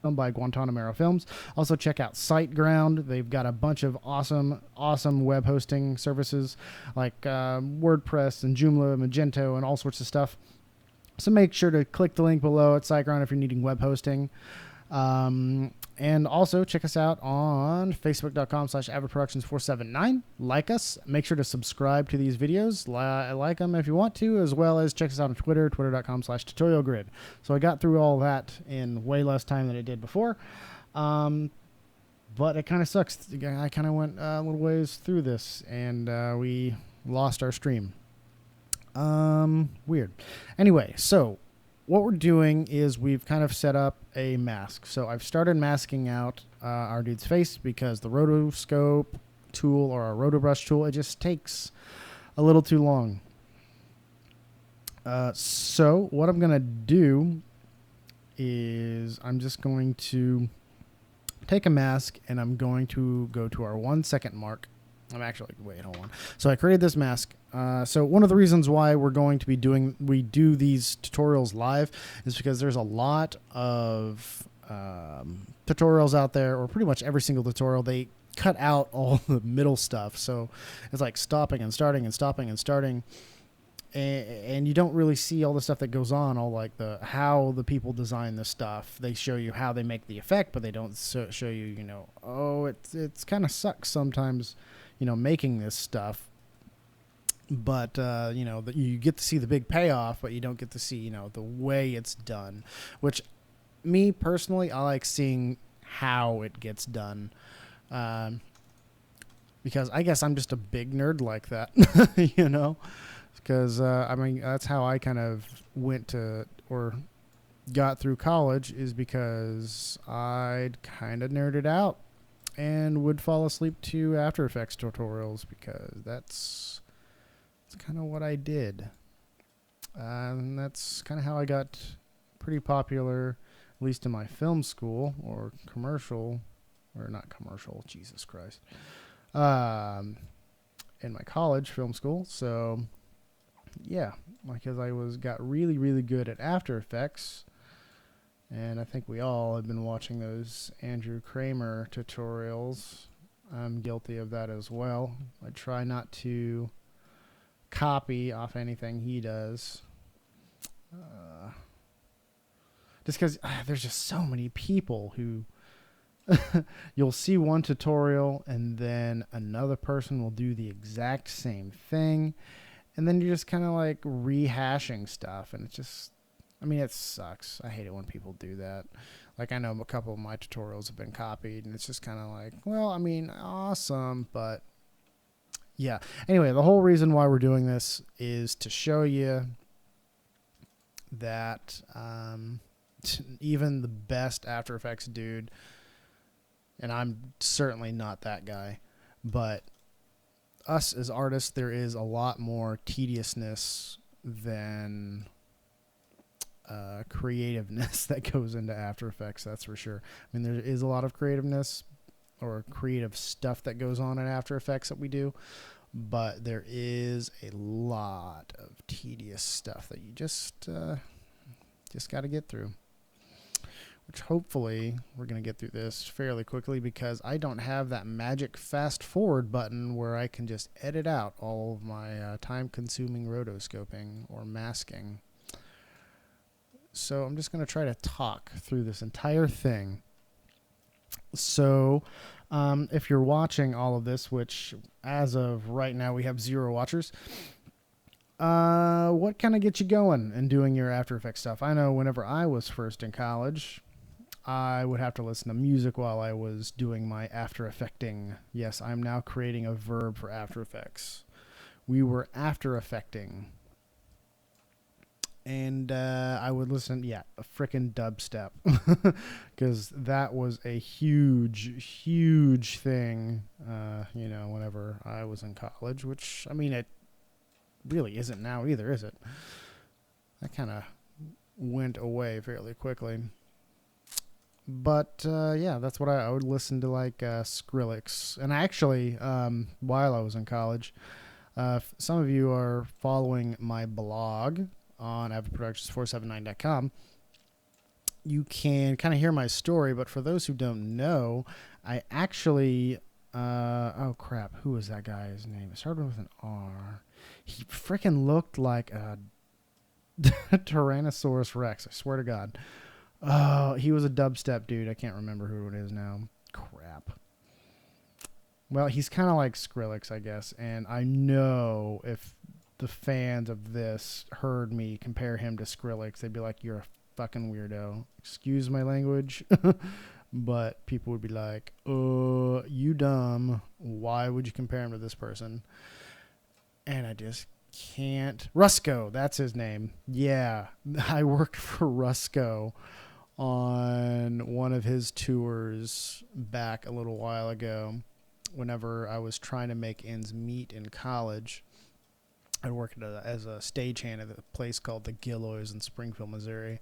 by Guantanamera Films. Also check out SiteGround. They've got a bunch of awesome web hosting services like WordPress and Joomla, Magento, and all sorts of stuff. So make sure to click the link below at SiteGround if you're needing web hosting. And also check us out on facebook.com/Avid Productions 479. Like us. Make sure to subscribe to these videos. Like them if you want to, as well as check us out on Twitter, twitter.com/tutorialgrid. So I got through all that in way less time than I did before. But it kind of sucks. I kind of went a little ways through this, and we lost our stream. Weird. Anyway, so what we're doing is we've kind of set up a mask. So I've started masking out our dude's face because the rotoscope tool or our rotobrush tool, it just takes a little too long. So what I'm going to do is I'm just going to take a mask and I'm going to go to our 1 second mark. Wait, hold on. So I created this mask. So one of the reasons why we do these tutorials live is because there's a lot of tutorials out there, or pretty much every single tutorial, they cut out all the middle stuff. So it's like stopping and starting and stopping and starting. And you don't really see all the stuff that goes on, all like how the people design the stuff. They show you how they make the effect, but they don't show you, it's kind of sucks sometimes, making this stuff. But, you get to see the big payoff, but you don't get to see, the way it's done. Which, me personally, I like seeing how it gets done. Because I guess I'm just a big nerd like that, Because, that's how I kind of went to, or got through college, is because I'd kind of nerded out and would fall asleep to After Effects tutorials, because that's kind of what I did. And that's kind of how I got pretty popular, at least in my film school, or commercial, or not commercial, Jesus Christ, in my college film school. So yeah, because I got really, really good at After Effects, and I think we all have been watching those Andrew Kramer tutorials. I'm guilty of that as well. I try not to copy off anything he does, just because there's just so many people who you'll see one tutorial and then another person will do the exact same thing. And then you're just kind of like rehashing stuff. And it's just, it sucks. I hate it when people do that. Like, I know a couple of my tutorials have been copied. And it's just kind of like, well, awesome. But yeah. Anyway, the whole reason why we're doing this is to show you that even the best After Effects dude, and I'm certainly not that guy, but us as artists, there is a lot more tediousness than creativeness that goes into After Effects, that's for sure. There is a lot of creativeness or creative stuff that goes on in After Effects that we do, but there is a lot of tedious stuff that you just got to get through. Which hopefully we're going to get through this fairly quickly, because I don't have that magic fast forward button where I can just edit out all of my time-consuming rotoscoping or masking. So I'm just going to try to talk through this entire thing. So if you're watching all of this, which as of right now we have 0 watchers, what kind of gets you going and doing your After Effects stuff? I know whenever I was first in college, I would have to listen to music while I was doing my After Effecting. Yes, I'm now creating a verb for After Effects. We were After Effecting. And I would listen, a frickin' dubstep. Because that was a huge thing, whenever I was in college. Which, it really isn't now either, is it? That kind of went away fairly quickly. But that's what I would listen to, like Skrillex. And actually, while I was in college, some of you are following my blog on avidproductions479.com. you can kind of hear my story. But for those who don't know, I actually, oh crap, who was that guy's name? It started with an R. He freaking looked like a Tyrannosaurus Rex. I swear to God. Oh, he was a dubstep dude. I can't remember who it is now. Crap. Well, he's kind of like Skrillex, I guess. And I know if the fans of this heard me compare him to Skrillex, they'd be like, you're a fucking weirdo. Excuse my language. But people would be like, you dumb. Why would you compare him to this person? And I just can't. Rusko, that's his name. Yeah, I worked for Rusko on one of his tours back a little while ago whenever I was trying to make ends meet in college. I worked as a stagehand at a place called the Gilloys in Springfield, Missouri.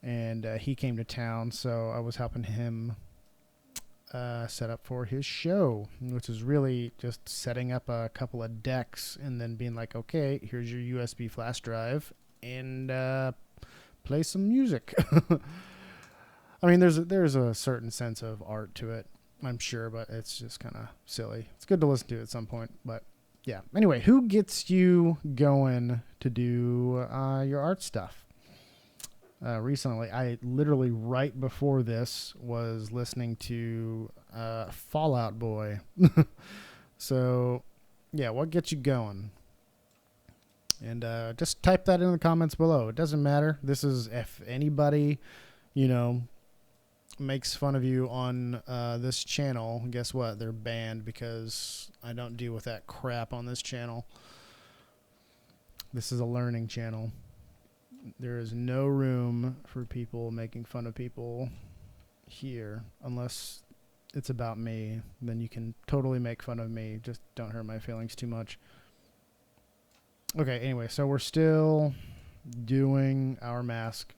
And he came to town, so I was helping him set up for his show, which is really just setting up a couple of decks and then being like, okay, here's your USB flash drive and play some music. I mean, there's a certain sense of art to it, I'm sure, but it's just kind of silly. It's good to listen to at some point, but yeah. Anyway, who gets you going to do your art stuff? Recently, I literally right before this was listening to Fall Out Boy. So, yeah, what gets you going? And just type that in the comments below. It doesn't matter. This is if anybody, makes fun of you on this channel, guess what? They're banned because I don't deal with that crap on this channel. This is a learning channel. There is no room for people making fun of people here unless it's about me. Then you can totally make fun of me. Just don't hurt my feelings too much. Okay, anyway, so we're still doing our mask.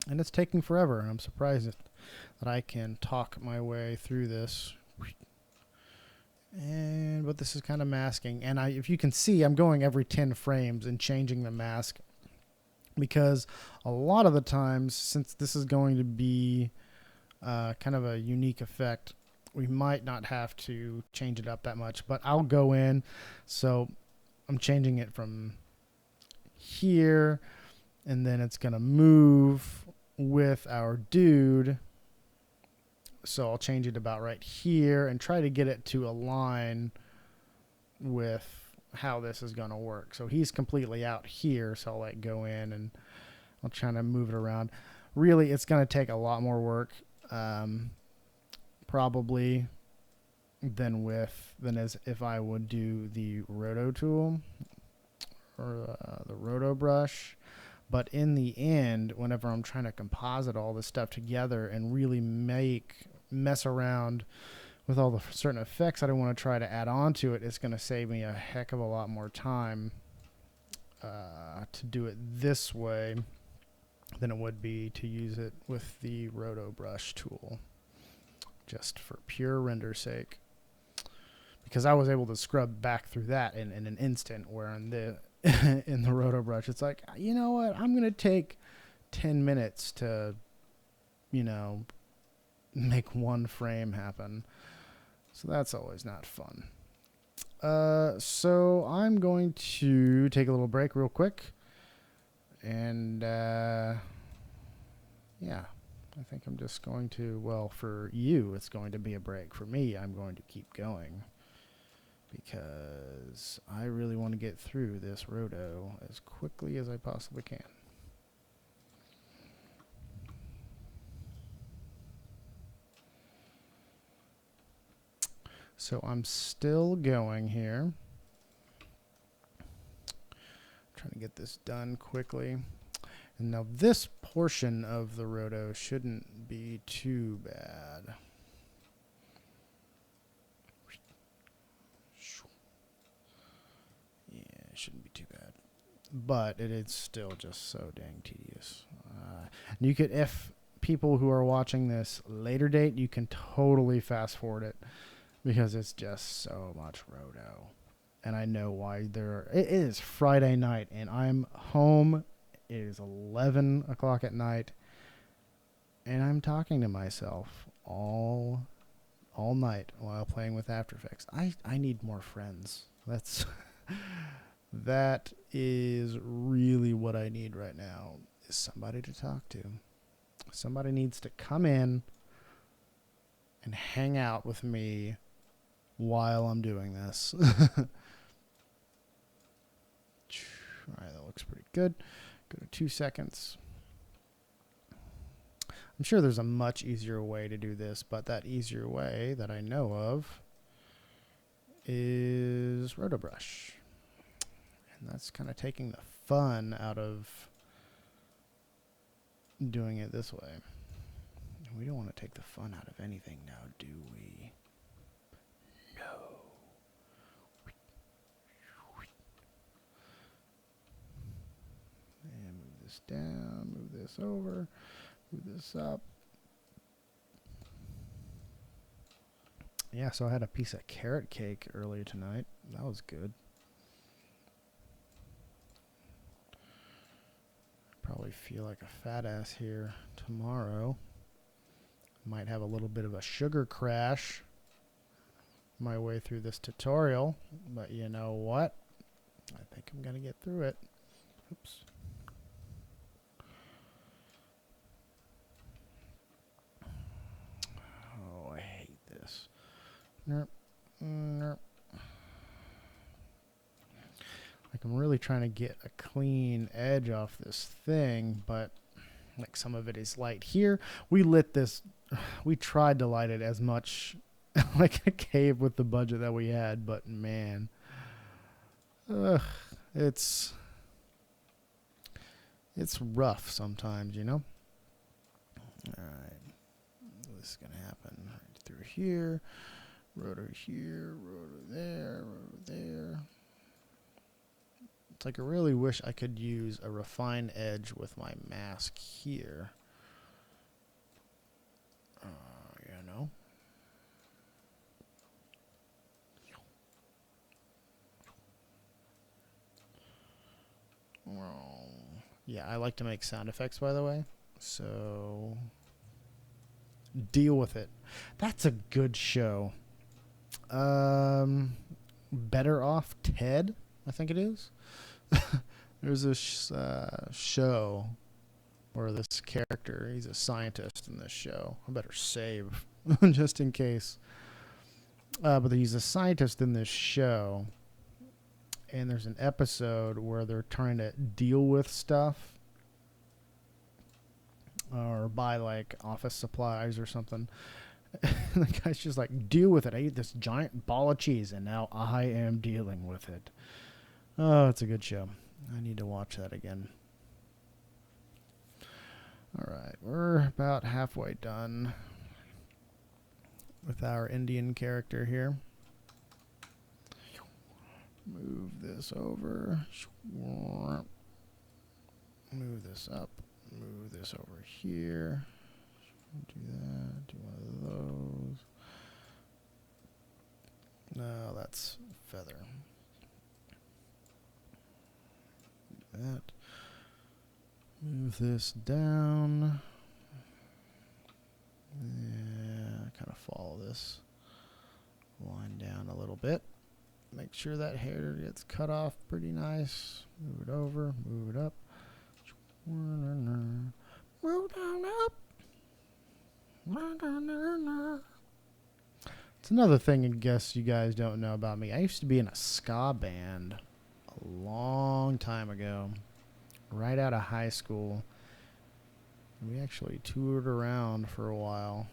And it's taking forever. I'm surprised that I can talk my way through this. But this is kind of masking. And if you can see, I'm going every 10 frames and changing the mask. Because a lot of the times, since this is going to be kind of a unique effect, we might not have to change it up that much. But I'll go in. So I'm changing it from here. And then it's going to move with our dude. So I'll change it about right here and try to get it to align with how this is going to work. So he's completely out here, so I'll go in and I'll try to move it around. Really, it's going to take a lot more work, probably than as if I would do the roto tool or the roto brush. But in the end, whenever I'm trying to composite all this stuff together and really mess around with all the certain effects that I want to try to add on to it, it's going to save me a heck of a lot more time to do it this way than it would be to use it with the roto brush tool, just for pure render sake. Because I was able to scrub back through that in an instant, where in the in the roto brush, it's like, you know what, I'm going to take 10 minutes to, make one frame happen. So that's always not fun. So I'm going to take a little break real quick. And, yeah, I think I'm just going to, well, for you, it's going to be a break. For me, I'm going to keep going because I really want to get through this roto as quickly as I possibly can. So I'm still going here. Trying to get this done quickly. And now this portion of the roto shouldn't be too bad. Yeah, it shouldn't be too bad. But it is still just so dang tedious. You could, if people who are watching this later date, you can totally fast forward it. Because it's just so much roto. And I know why it is Friday night and I'm home. It is 11 o'clock at night. and I'm talking to myself all night while playing with After Effects. I need more friends. That is really what I need right now, is somebody to talk to. Somebody needs to come in and hang out with me while I'm doing this. All right, that looks pretty good. Go to 2 seconds. I'm sure there's a much easier way to do this, but that easier way that I know of is Rotobrush. And that's kind of taking the fun out of doing it this way. We don't want to take the fun out of anything now, do we? No. And move this down, move this over, move this up. Yeah, so I had a piece of carrot cake earlier tonight. That was good. Probably feel like a fat ass here tomorrow. Might have a little bit of a sugar crash my way through this tutorial, but you know what? I think I'm gonna get through it. Oops. Oh, I hate this. Nope. Nope. Like, I'm really trying to get a clean edge off this thing, but like some of it is light here. We tried to light it as much like a cave with the budget that we had, but man, it's rough sometimes, you know. All right, this is gonna happen right through here, rotor there, rotor there. It's like I really wish I could use a refined edge with my mask here. You know. Yeah, I like to make sound effects, by the way. So deal with it. That's a good show. Better Off Ted, I think it is. There's this show where this character, he's a scientist in this show. I better save just in case. But he's a scientist in this show. And there's an episode where they're trying to deal with stuff or buy like office supplies or something. And the guy's just like, deal with it. I ate this giant ball of cheese and now I am dealing with it. Oh, it's a good show. I need to watch that again. All right, we're about halfway done with our Indian character here. Move this over. Move this up. Move this over here. Do that. Do one of those. No, that's feather. That. Move this down. Yeah, kind of follow this line down a little bit. Make sure that hair gets cut off pretty nice. Move it over, move it up. Move down up. It's another thing I guess you guys don't know about me. I used to be in a ska band a long time ago, right out of high school. We actually toured around for a while.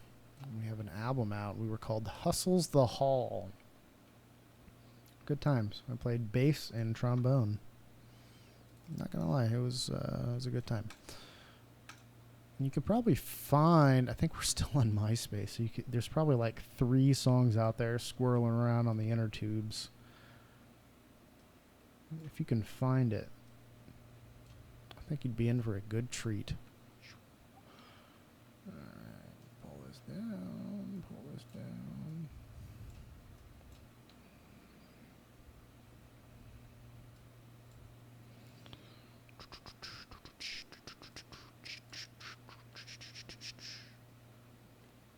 We have an album out. We were called Hustles the Hall. Good times. I played bass and trombone. Not gonna lie, it was a good time. You could probably find, I think we're still on MySpace, so there's probably like 3 songs out there swirling around on the inner tubes. If you can find it, I think you'd be in for a good treat. Alright, pull this down, pull this down.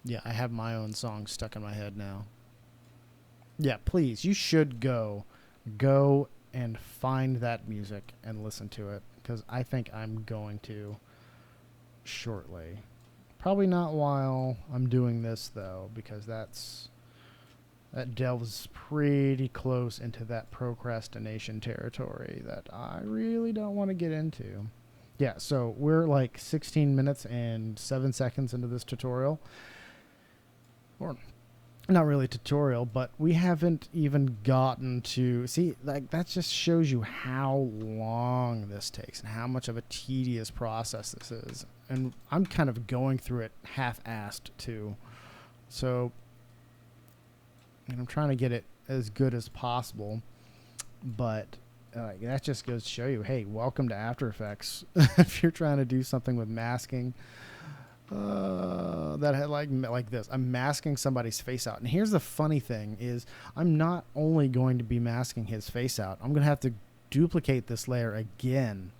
Yeah, I have my own song stuck in my head now. Yeah, please, you should go and find that music and listen to it, because I think I'm going to shortly. Probably not while I'm doing this though, because that delves pretty close into that procrastination territory that I really don't want to get into. Yeah, so we're like 16 minutes and 7 seconds into this tutorial. Or not really tutorial, but we haven't even gotten to see, like, that just shows you how long this takes and how much of a tedious process this is. And I'm kind of going through it half-assed too. So, and I'm trying to get it as good as possible, but that just goes to show you, hey, welcome to After Effects. If you're trying to do something with masking, that had like this, I'm masking somebody's face out. And here's the funny thing is, I'm not only going to be masking his face out, I'm going to have to duplicate this layer again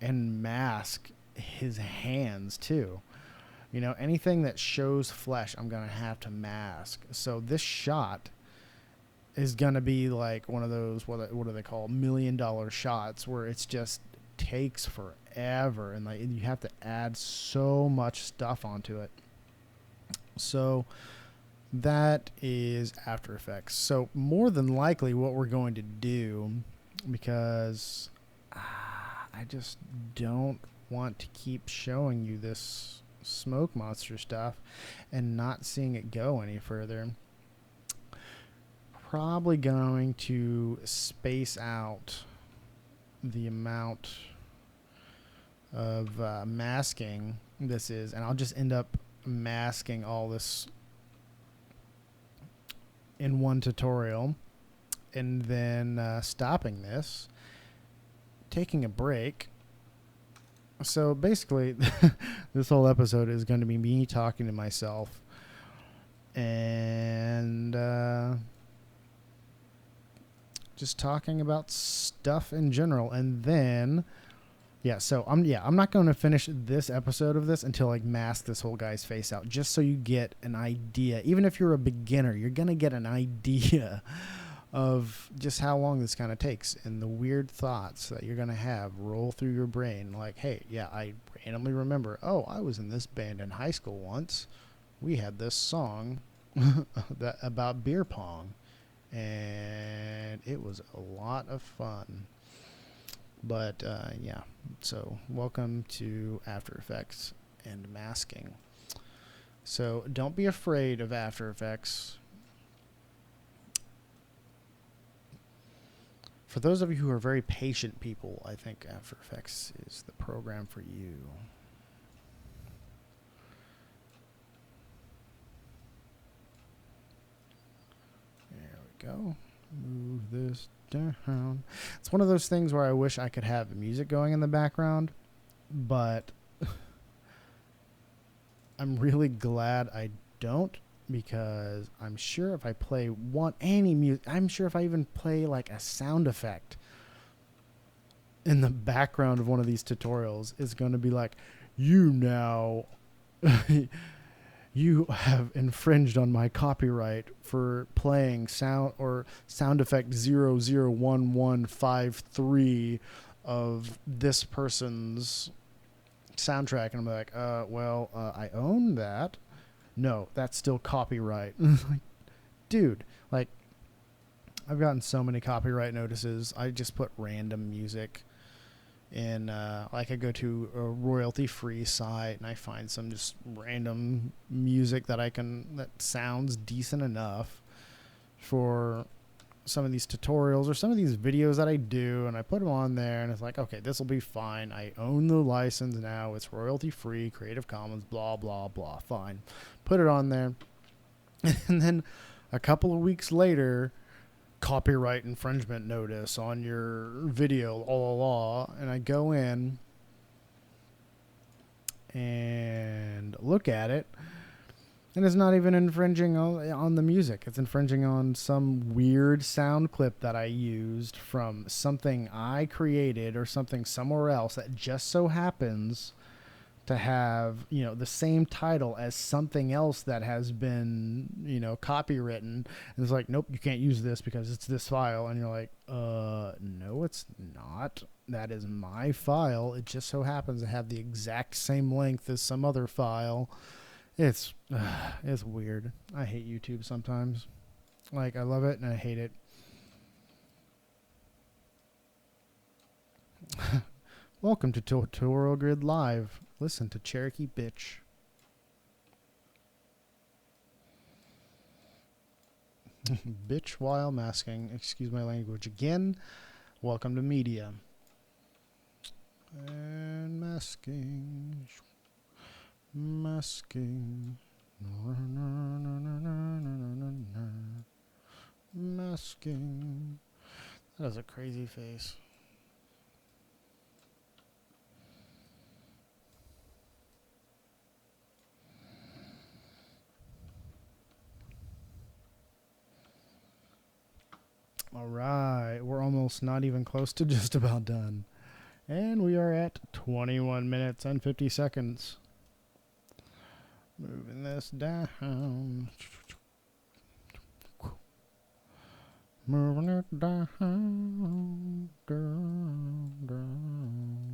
and mask his hands too. You know, anything that shows flesh, I'm going to have to mask. So this shot is going to be like one of those, what do they call, $1 million shots, where it's just takes forever, and like you have to add so much stuff onto it. So that is After Effects. So more than likely what we're going to do, because I just don't want to keep showing you this smoke monster stuff and not seeing it go any further, probably going to space out the amount of masking this is, and I'll just end up masking all this in one tutorial, and then stopping this, taking a break. So basically this whole episode is going to be me talking to myself and just talking about stuff in general. And then I'm not going to finish this episode of this until I mask this whole guy's face out, just so you get an idea. Even if you're a beginner, you're going to get an idea of just how long this kind of takes, and the weird thoughts that you're going to have roll through your brain. Like, hey, yeah, I randomly remember, oh, I was in this band in high school once. We had this song about beer pong, and it was a lot of fun. But yeah, so welcome to After Effects and masking. So don't be afraid of After Effects. For those of you who are very patient people, I think After Effects is the program for you. There we go. Move this down. It's one of those things where I wish I could have music going in the background, but I'm really glad I don't, because I'm sure if I play any music, I'm sure if I even play like a sound effect in the background of one of these tutorials, it's going to be like, you now you have infringed on my copyright for playing sound effect 001153 of this person's soundtrack. And I'm like, I own that. No, that's still copyright. Like, dude, like, I've gotten so many copyright notices. I just put random music in, like, I go to a royalty-free site and I find some just random music that sounds decent enough for some of these tutorials or some of these videos that I do, and I put them on there, and it's like, okay, this will be fine. I own the license now. It's royalty free, Creative Commons, blah, blah, blah. Fine. Put it on there. And then a couple of weeks later, copyright infringement notice on your video, and I go in and look at it, and it's not even infringing on the music. It's infringing on some weird sound clip that I used from something I created or something somewhere else that just so happens to have, you know, the same title as something else that has been, you know, copywritten. And it's like, nope, you can't use this because it's this file. And you're like, no, it's not. That is my file. It just so happens to have the exact same length as some other file. It's weird. I hate YouTube sometimes. Like, I love it and I hate it. Welcome to Tutorial Grid Live. Listen to Cherokee Bitch. Bitch while masking. Excuse my language again. Welcome to media. And masking. Masking. Masking. That is a crazy face. All right, we're almost not even close to just about done. And we are at 21 minutes and 50 seconds. Moving this down. Moving it down.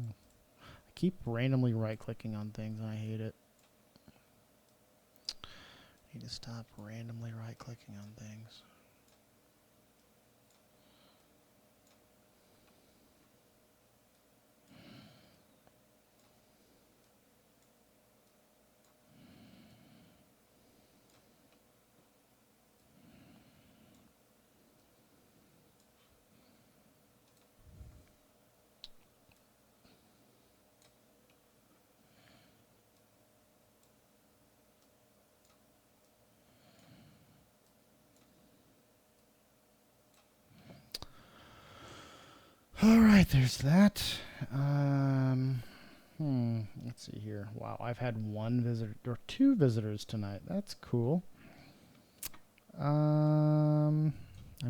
I keep randomly right-clicking on things and I hate it. I need to stop randomly right-clicking on things. All right, there's that. Let's see here. Wow, I've had one visitor or two visitors tonight. That's cool. I'm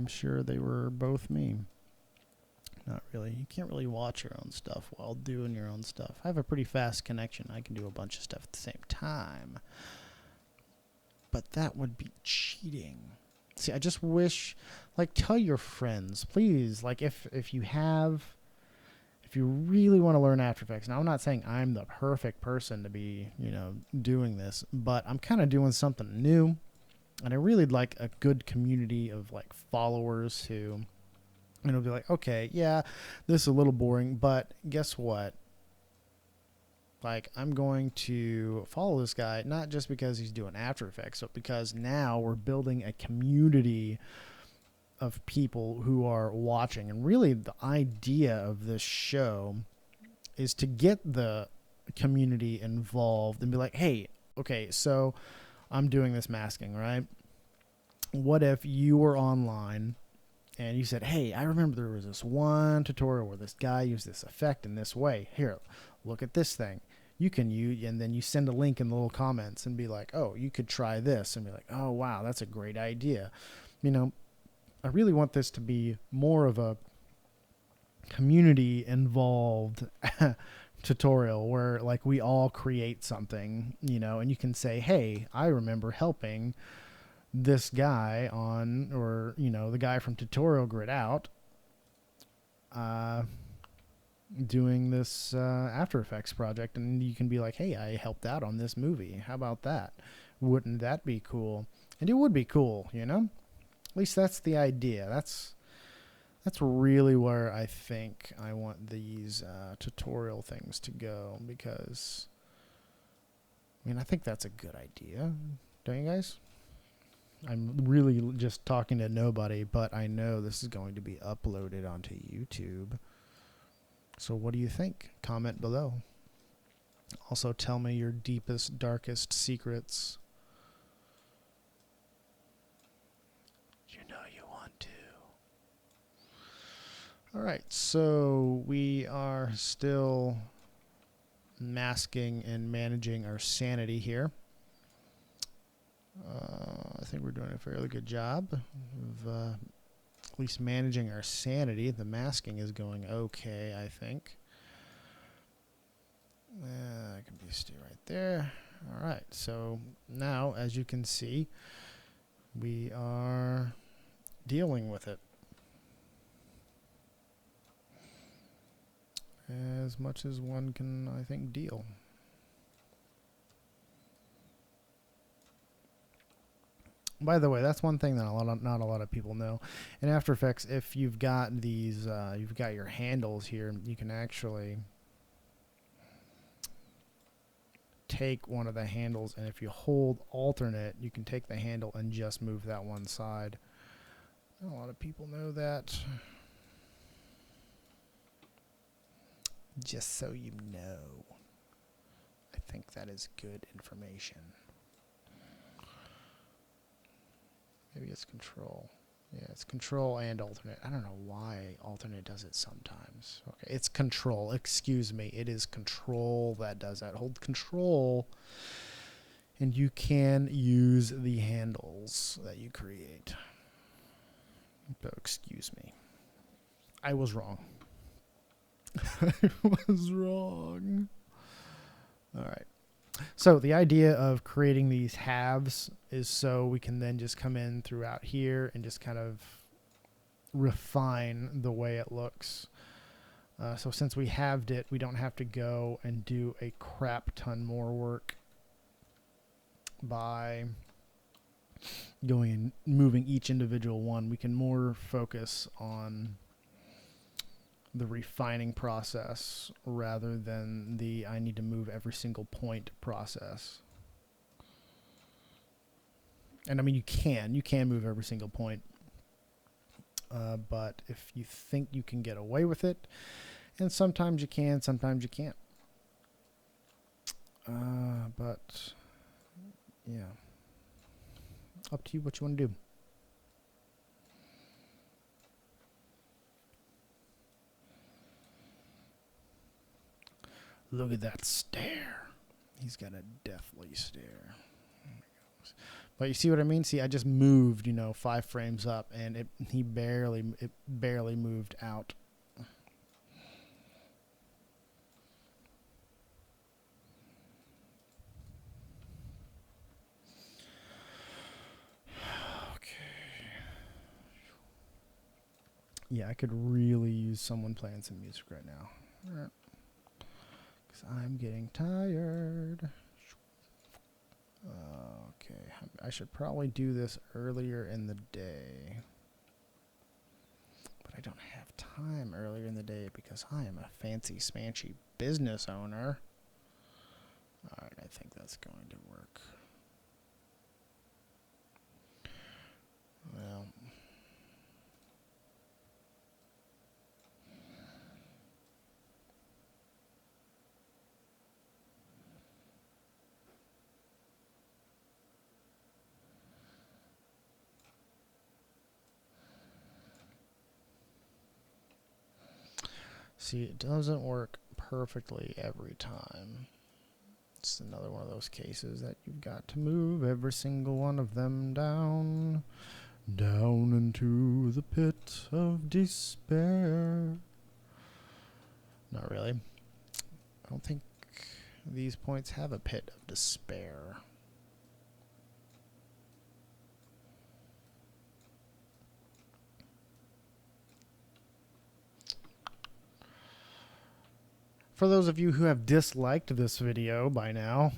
sure they were both me. Not really. You can't really watch your own stuff while doing your own stuff. I have a pretty fast connection. I can do a bunch of stuff at the same time. But that would be cheating. See, I just wish, like, tell your friends, please. Like, if you really want to learn After Effects, now I'm not saying I'm the perfect person to be, you know, doing this, but I'm kind of doing something new, and I really like a good community of, like, followers who, you know, be like, okay, yeah, this is a little boring, but guess what? Like, I'm going to follow this guy, not just because he's doing After Effects, but because now we're building a community of people who are watching. And really the idea of this show is to get the community involved and be like, hey, okay, so I'm doing this masking, right? What if you were online and you said, hey, I remember there was this one tutorial where this guy used this effect in this way. Here, look at this thing. You can use, and then you send a link in the little comments and be like, oh, you could try this, and be like, oh, wow, that's a great idea. You know, I really want this to be more of a community involved tutorial where, like, we all create something, you know, and you can say, hey, I remember helping this guy on, or, you know, the guy from Tutorial Grid Out, doing this After Effects project, and you can be like, hey, I helped out on this movie. How about that? Wouldn't that be cool? And it would be cool, you know? At least that's the idea. That's really where I think I want these tutorial things to go, because, I mean, I think that's a good idea. Don't you guys? I'm really just talking to nobody, but I know this is going to be uploaded onto YouTube. So what do you think? Comment below. Also tell me your deepest, darkest secrets. You know you want to. All right, so we are still masking and managing our sanity here. I think we're doing a fairly good job of at least managing our sanity. The masking is going okay, I think. That can be stay right there. All right, so now, as you can see, we are dealing with it as much as one can, I think, deal. By the way, that's one thing that not a lot of people know. In After Effects, if you've got these, you've got your handles here, you can actually take one of the handles, and if you hold alternate, you can take the handle and just move that one side. Not a lot of people know that. Just so you know. I think that is good information. Maybe it's control. Yeah, it's control and alternate. I don't know why alternate does it sometimes. Okay, it's control. Excuse me. It is control that does that. Hold control, and you can use the handles that you create. But excuse me. I was wrong. I was wrong. All right. So the idea of creating these halves is so we can then just come in throughout here and just kind of refine the way it looks. So since we halved it, we don't have to go and do a crap ton more work by going and moving each individual one. We can more focus on the refining process rather than the I need to move every single point process. And I mean, you can move every single point, but if you think you can get away with it, and sometimes you can, sometimes you can't. But yeah, up to you what you want to do. Look at that stare. He's got a deathly stare. But you see what I mean? See, I just moved, 5 frames up, and it barely moved out. Okay. Yeah, I could really use someone playing some music right now. All right. I'm getting tired. Okay, I should probably do this earlier in the day. But I don't have time earlier in the day because I am a fancy smanchy business owner. Alright, I think that's going to work. Well... See, it doesn't work perfectly every time. It's another one of those cases that you've got to move every single one of them down into the pit of despair. Not really. I don't think these points have a pit of despair. For those of you who have disliked this video by now,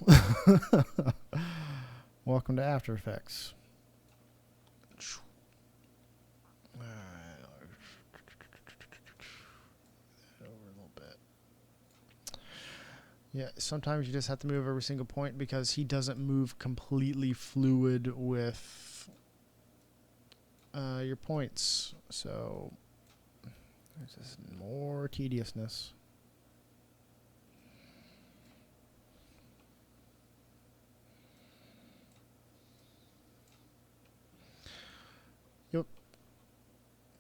welcome to After Effects. Over a little bit. Yeah, sometimes you just have to move every single point because he doesn't move completely fluid with your points. So there's just more tediousness. Yep.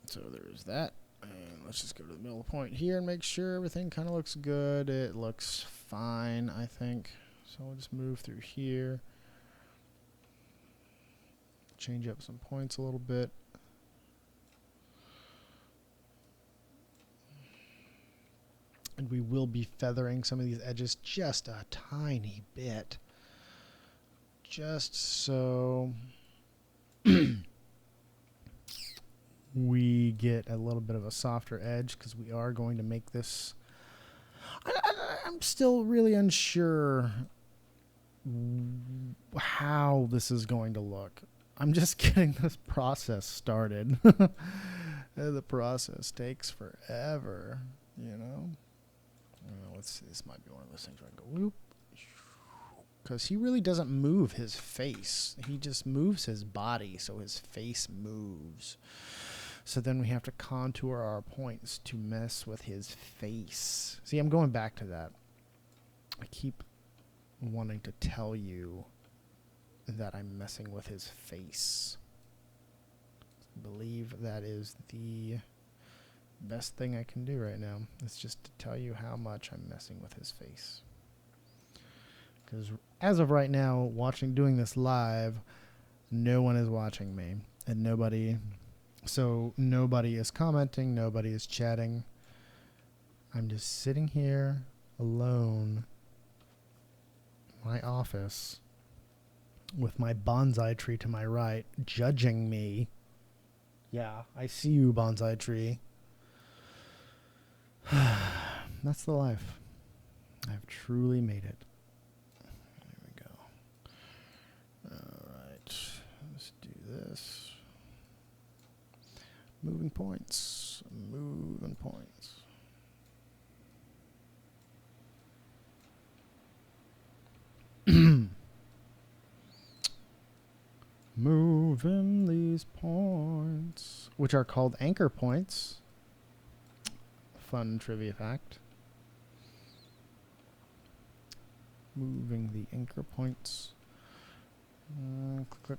So there's that. And let's just go to the middle point here and make sure everything kind of looks good. It looks fine, I think. So we'll just move through here. Change up some points a little bit. And we will be feathering some of these edges just a tiny bit. Just so we get a little bit of a softer edge, because we are going to make this... I'm still really unsure how this is going to look. I'm just getting this process started. The process takes forever, you know? Let's see, this might be one of those things where I go, whoop. Because he really doesn't move his face. He just moves his body, so his face moves. So then we have to contour our points to mess with his face. See, I'm going back to that. I keep wanting to tell you that I'm messing with his face. I believe that is the best thing I can do right now. It's just to tell you how much I'm messing with his face. Because as of right now, doing this live, no one is watching me. And nobody is commenting, nobody is chatting. I'm just sitting here alone in my office with my bonsai tree to my right, judging me. Yeah, I see you, bonsai tree. That's the life. I've truly made it. There we go. All right, let's do this. Moving points. Moving points. Moving these points, which are called anchor points. Fun trivia fact. Moving the anchor points. Click.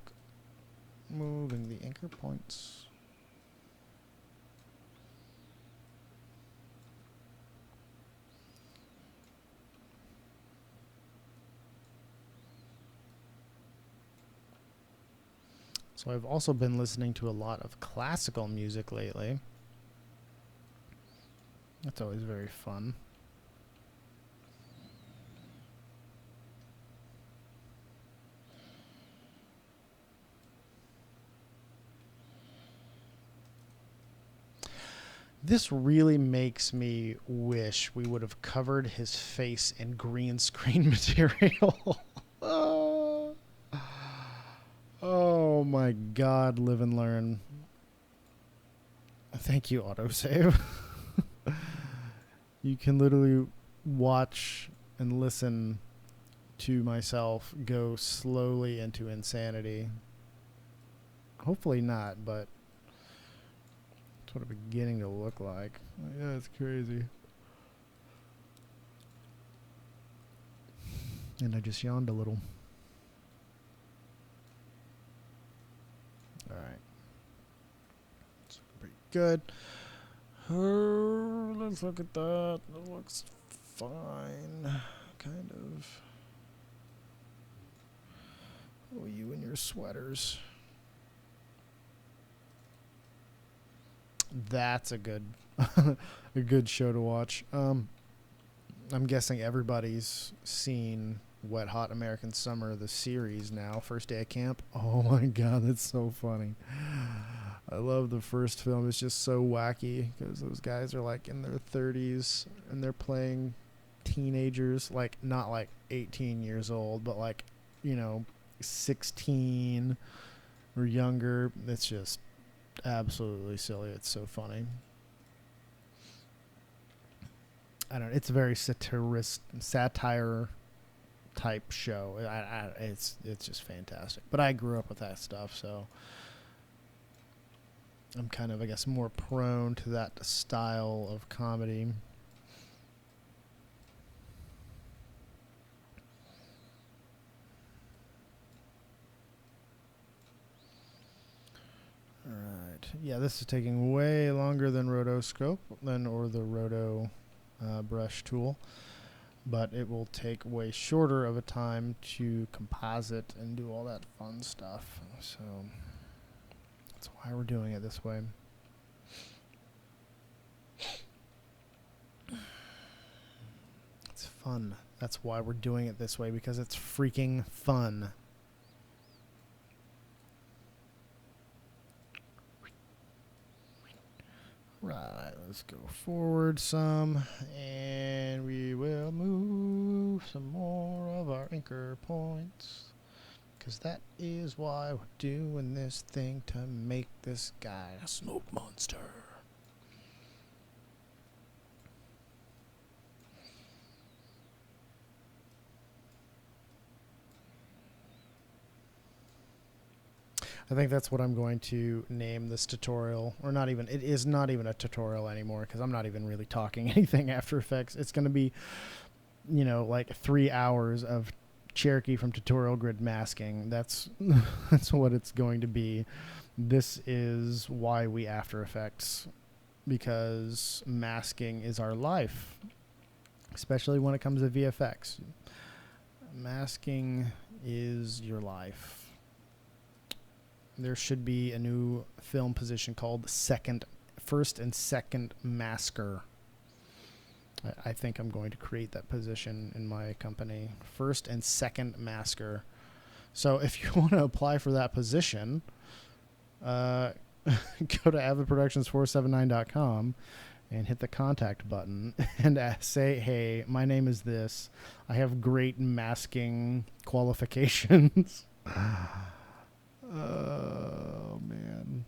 Moving the anchor points. So I've also been listening to a lot of classical music lately. That's always very fun. This really makes me wish we would have covered his face in green screen material. Oh my God, live and learn. Thank you, autosave. You can literally watch and listen to myself go slowly into insanity. Hopefully not, but it's what it's beginning to look like. Yeah, it's crazy. And I just yawned a little. All right. It's pretty good. Let's look at that. It looks fine. Kind of. Oh, you and your sweaters. That's a good a good show to watch. I'm guessing everybody's seen Wet Hot American Summer, the series now, first day of camp. Oh my God, that's so funny. I love the first film. It's just so wacky because those guys are like in their 30s and they're playing teenagers, like not like 18 years old, but like, 16 or younger. It's just absolutely silly. It's so funny. I don't know. It's a very satire type show. It's just fantastic. But I grew up with that stuff, so I'm kind of, I guess, more prone to that style of comedy. All right. Yeah, this is taking way longer than rotoscope, or the roto brush tool, but it will take way shorter of a time to composite and do all that fun stuff. So that's why we're doing it this way. fun. That's why we're doing it this way, because it's freaking fun. Right, let's go forward some, and we will move some more of our anchor points, because that is why we're doing this thing, to make this guy a smoke monster. I think that's what I'm going to name this tutorial, or not even, it is not even a tutorial anymore, because I'm not even really talking anything After Effects. It's going to be, you know, like 3 hours of Cherokee from Tutorial Grid masking. That's that's what it's going to be. This is why we After Effects, because masking is our life, especially when it comes to VFX. Masking is your life. There should be a new film position called first and second masker. I think I'm going to create that position in my company. First and second masker. So if you want to apply for that position, go to avidproductions479.com and hit the contact button and say, hey, my name is this. I have great masking qualifications. Oh, man.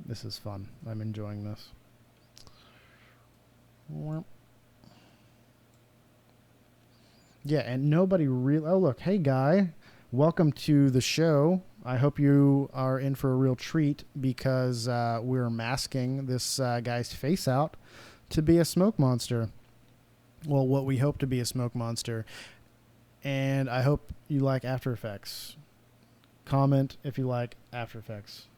This is fun. I'm enjoying this. Yeah, and nobody really... Oh, look. Hey, guy. Welcome to the show. I hope you are in for a real treat, because we're masking this guy's face out to be a smoke monster. Well, what we hope to be a smoke monster. And I hope you like After Effects. Comment if you like After Effects.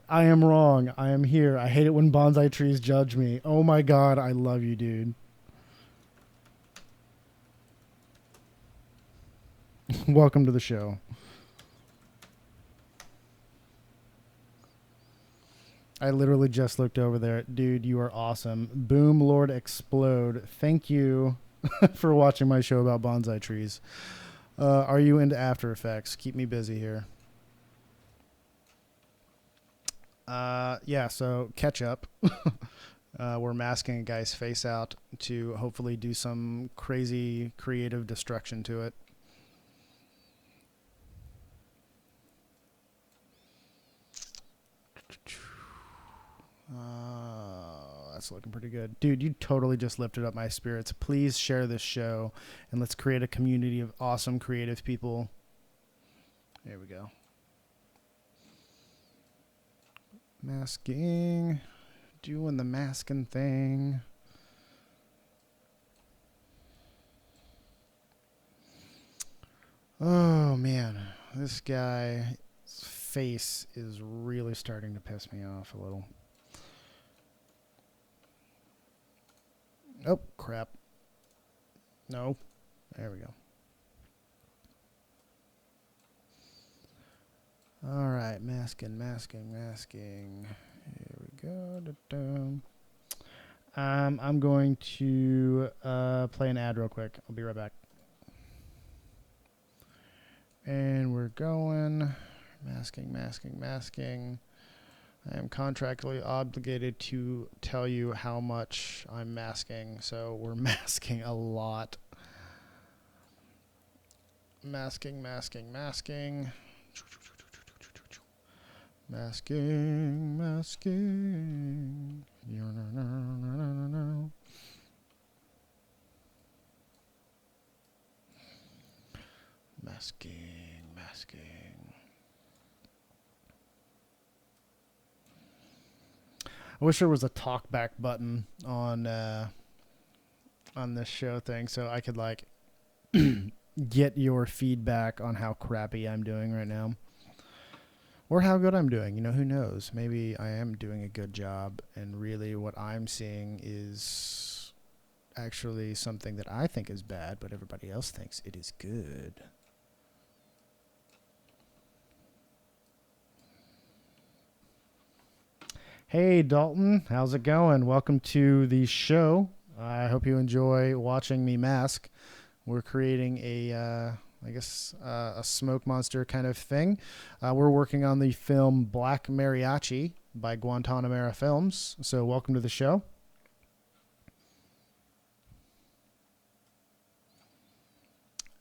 I am wrong. I am here. I hate it when bonsai trees judge me. Oh my god, I love you, dude. Welcome to the show. I literally just looked over there. Dude, you are awesome. Boom, Lord Explode. Thank you for watching my show about bonsai trees. Are you into After Effects? Keep me busy here. Yeah, so catch up. We're masking a guy's face out to hopefully do some crazy creative destruction to it. That's looking pretty good. Dude, you totally just lifted up my spirits. Please share this show, and let's create a community of awesome creative people. There we go. Masking. Doing the masking thing. Oh, man. This guy's face is really starting to piss me off a little. Oh, crap. No. There we go. All right. Masking. Here we go. I'm going to play an ad real quick. I'll be right back. And we're going. Masking. I am contractually obligated to tell you how much I'm masking, so we're masking a lot. Masking. Masking. I wish there was a talkback button on this show thing, so I could like get your feedback on how crappy I'm doing right now, or how good I'm doing. You know, who knows? Maybe I am doing a good job, and really what I'm seeing is actually something that I think is bad, but everybody else thinks it is good. Hey Dalton, how's it going? Welcome to the show. I hope you enjoy watching me mask. We're creating a smoke monster kind of thing. We're working on the film Black Mariachi by Guantanamera Films. So welcome to the show.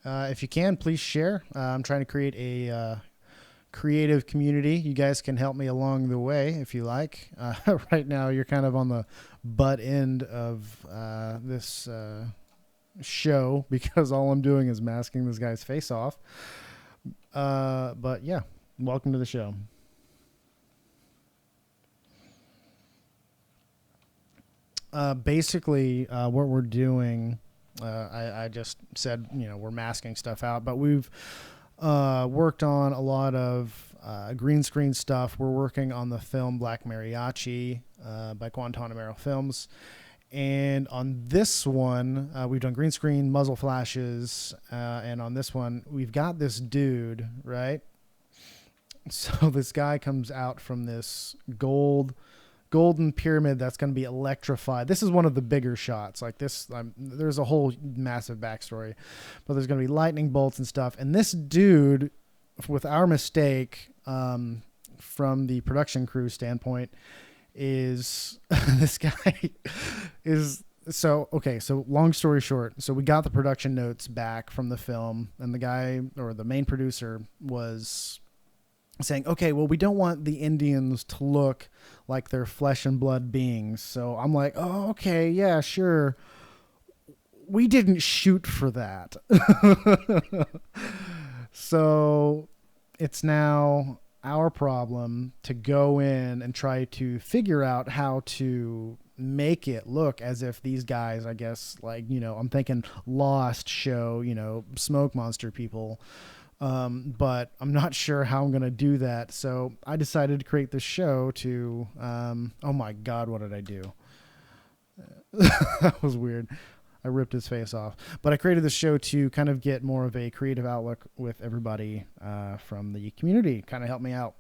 If you can, please share. I'm trying to create a creative community. You guys can help me along the way if you like. Right now, you're kind of on the butt end of this show because all I'm doing is masking this guy's face off. But yeah, welcome to the show. Basically, what we're doing, I just said, we're masking stuff out, but we've worked on a lot of green screen stuff. We're working on the film Black Mariachi by Guantanamera Films. And on this one, we've done green screen, muzzle flashes. And on this one, we've got this dude, right? So this guy comes out from this golden pyramid that's going to be electrified. This is one of the bigger shots. Like this, there's a whole massive backstory, but there's going to be lightning bolts and stuff. And this dude, with our mistake, from the production crew standpoint, is this guy is so okay. So long story short, so we got the production notes back from the film, and the guy or the main producer was saying, okay, well, we don't want the Indians to look like they're flesh and blood beings. So I'm like, oh, okay, yeah, sure. We didn't shoot for that. So it's now our problem to go in and try to figure out how to make it look as if these guys, I guess, like, I'm thinking Lost show, smoke monster people. But I'm not sure how I'm going to do that. So I decided to create this show to, oh my God, what did I do? That was weird. I ripped his face off, but I created this show to kind of get more of a creative outlook with everybody, from the community, kind of help me out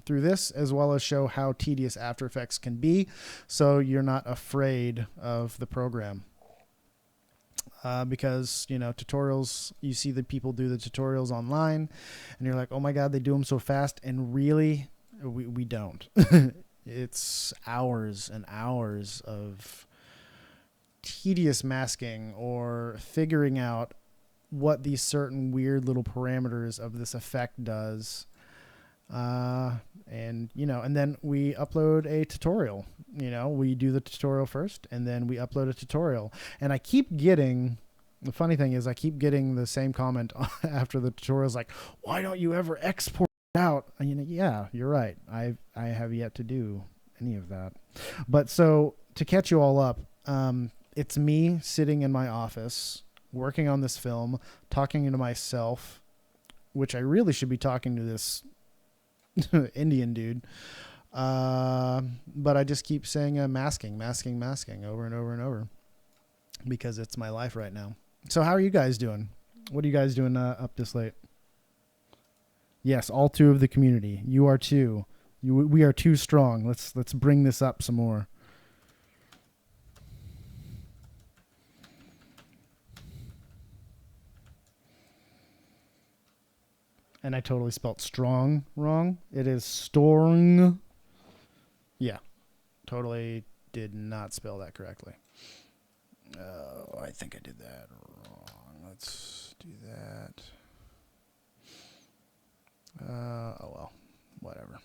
through this, as well as show how tedious After Effects can be. So you're not afraid of the program. Because tutorials, you see the people do the tutorials online and you're like, oh my God, they do them so fast. And really we don't. It's hours and hours of tedious masking or figuring out what these certain weird little parameters of this effect does. And then we upload a tutorial. We do the tutorial first and then we upload a tutorial. And the funny thing is I keep getting the same comment after the tutorials, like, why don't you ever export it out? And, yeah, you're right. I have yet to do any of that. But so to catch you all up, it's me sitting in my office working on this film, talking to myself, which I really should be talking to this Indian dude. But I just keep saying masking over and over and over because it's my life right now. So how are you guys doing? What are you guys doing up this late? Yes, all two of the community. You are too. We are too strong. Let's bring this up some more. And I totally spelt strong wrong. It is storng. Yeah, totally did not spell that correctly. Oh, I think I did that wrong. Let's do that. Oh well, whatever.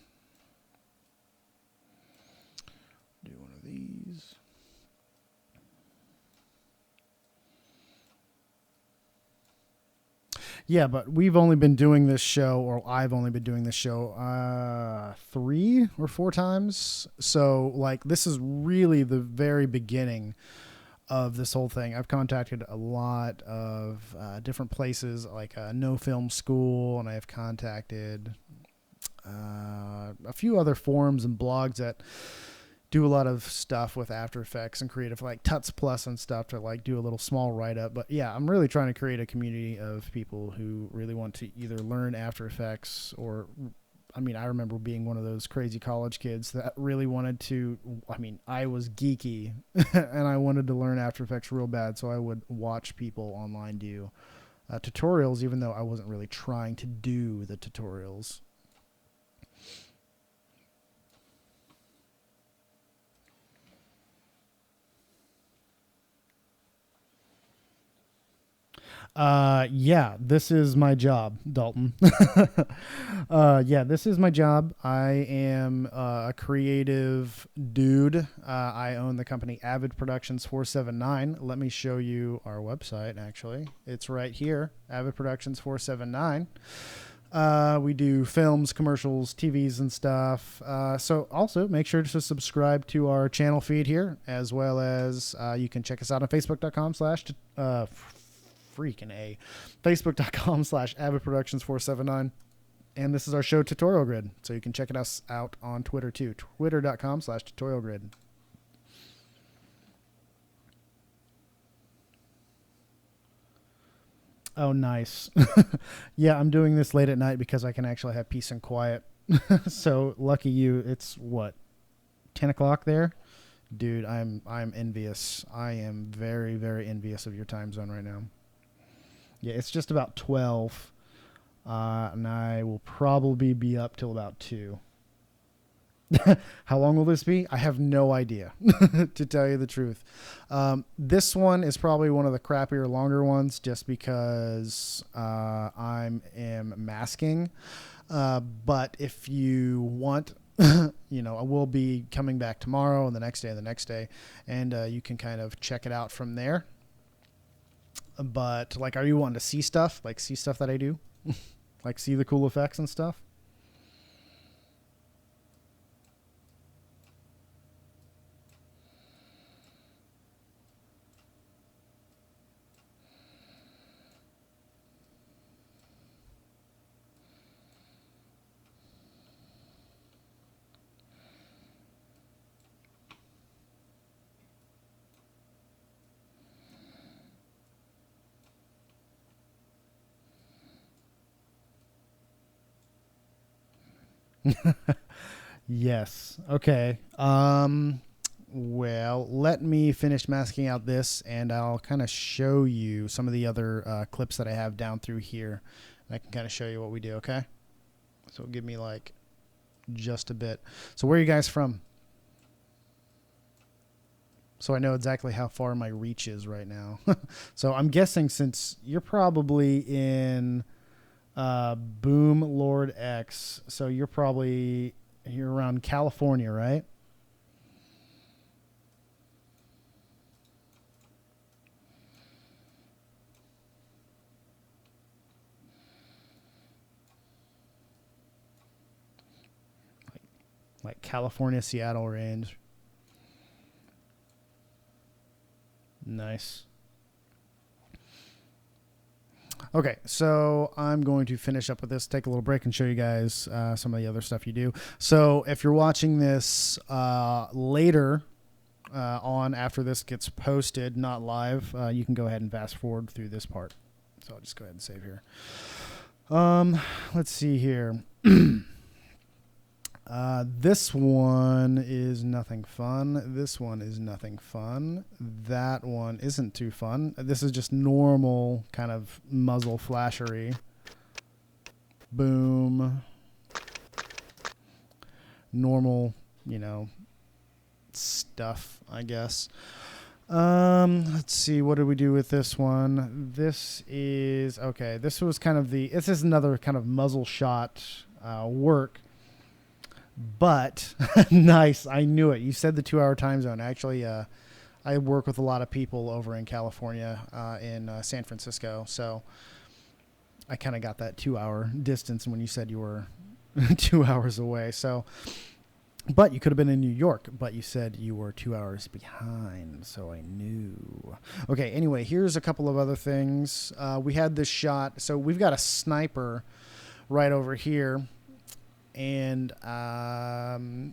Do one of these. Yeah, but we've only been doing this show, or I've only been doing this show 3 or 4 times. So, like, this is really the very beginning of this whole thing. I've contacted a lot of different places, like No Film School, and I have contacted a few other forums and blogs that do a lot of stuff with After Effects and creative, like Tuts Plus and stuff, to like do a little small write-up. But yeah, I'm really trying to create a community of people who really want to either learn After Effects or I mean, I remember being one of those crazy college kids that really wanted to, I mean, I was geeky and I wanted to learn After Effects real bad. So I would watch people online do tutorials, even though I wasn't really trying to do the tutorials. Yeah, this is my job, Dalton. Yeah, this is my job. I am a creative dude. I own the company Avid Productions 479. Let me show you our website, actually. It's right here, Avid Productions 479. We do films, commercials, TVs, and stuff. So also make sure to subscribe to our channel feed here, as well as you can check us out on Facebook.com slash freaking A. Facebook.com/Avid Productions 479. And this is our show Tutorial Grid. So you can check us out on Twitter too. Twitter.com/Tutorial Grid. Oh, nice. Yeah, I'm doing this late at night because I can actually have peace and quiet. So lucky you. It's what, 10 o'clock there? Dude, I'm envious. I am very, very envious of your time zone right now. Yeah, it's just about 12, and I will probably be up till about 2. How long will this be? I have no idea, to tell you the truth. This one is probably one of the crappier, longer ones, just because I am masking. But if you want, you know, I will be coming back tomorrow and the next day, and you can kind of check it out from there. But like, are you wanting to see stuff? Like, see stuff that I do? Like, see the cool effects and stuff? Yes. Okay. Well, let me finish masking out this, and I'll kind of show you some of the other clips that I have down through here. And I can kind of show you what we do, okay? So give me like just a bit. So where are you guys from? So I know exactly how far my reach is right now. So I'm guessing since you're probably in Boom Lord X, so you're around California, right? Like California, Seattle range. Nice. Okay, so I'm going to finish up with this, take a little break, and show you guys some of the other stuff you do. So if you're watching this later on after this gets posted, not live, you can go ahead and fast forward through this part. So I'll just go ahead and save here. Let's see here. This one is nothing fun. This one is nothing fun. That one isn't too fun. This is just normal kind of muzzle flashery. Boom. Normal, you know, stuff, I guess. Let's see, what did we do with this one? This is, okay, this was kind of this is another kind of muzzle shot work. But nice, I knew it. You said the 2-hour time zone. Actually, I work with a lot of people over in California, in San Francisco, so I kind of got that 2-hour distance when you said you were 2 hours away. So, but you could have been in New York, but you said you were 2 hours behind, so I knew. Okay, anyway, here's a couple of other things. We had this shot. So we've got a sniper right over here. And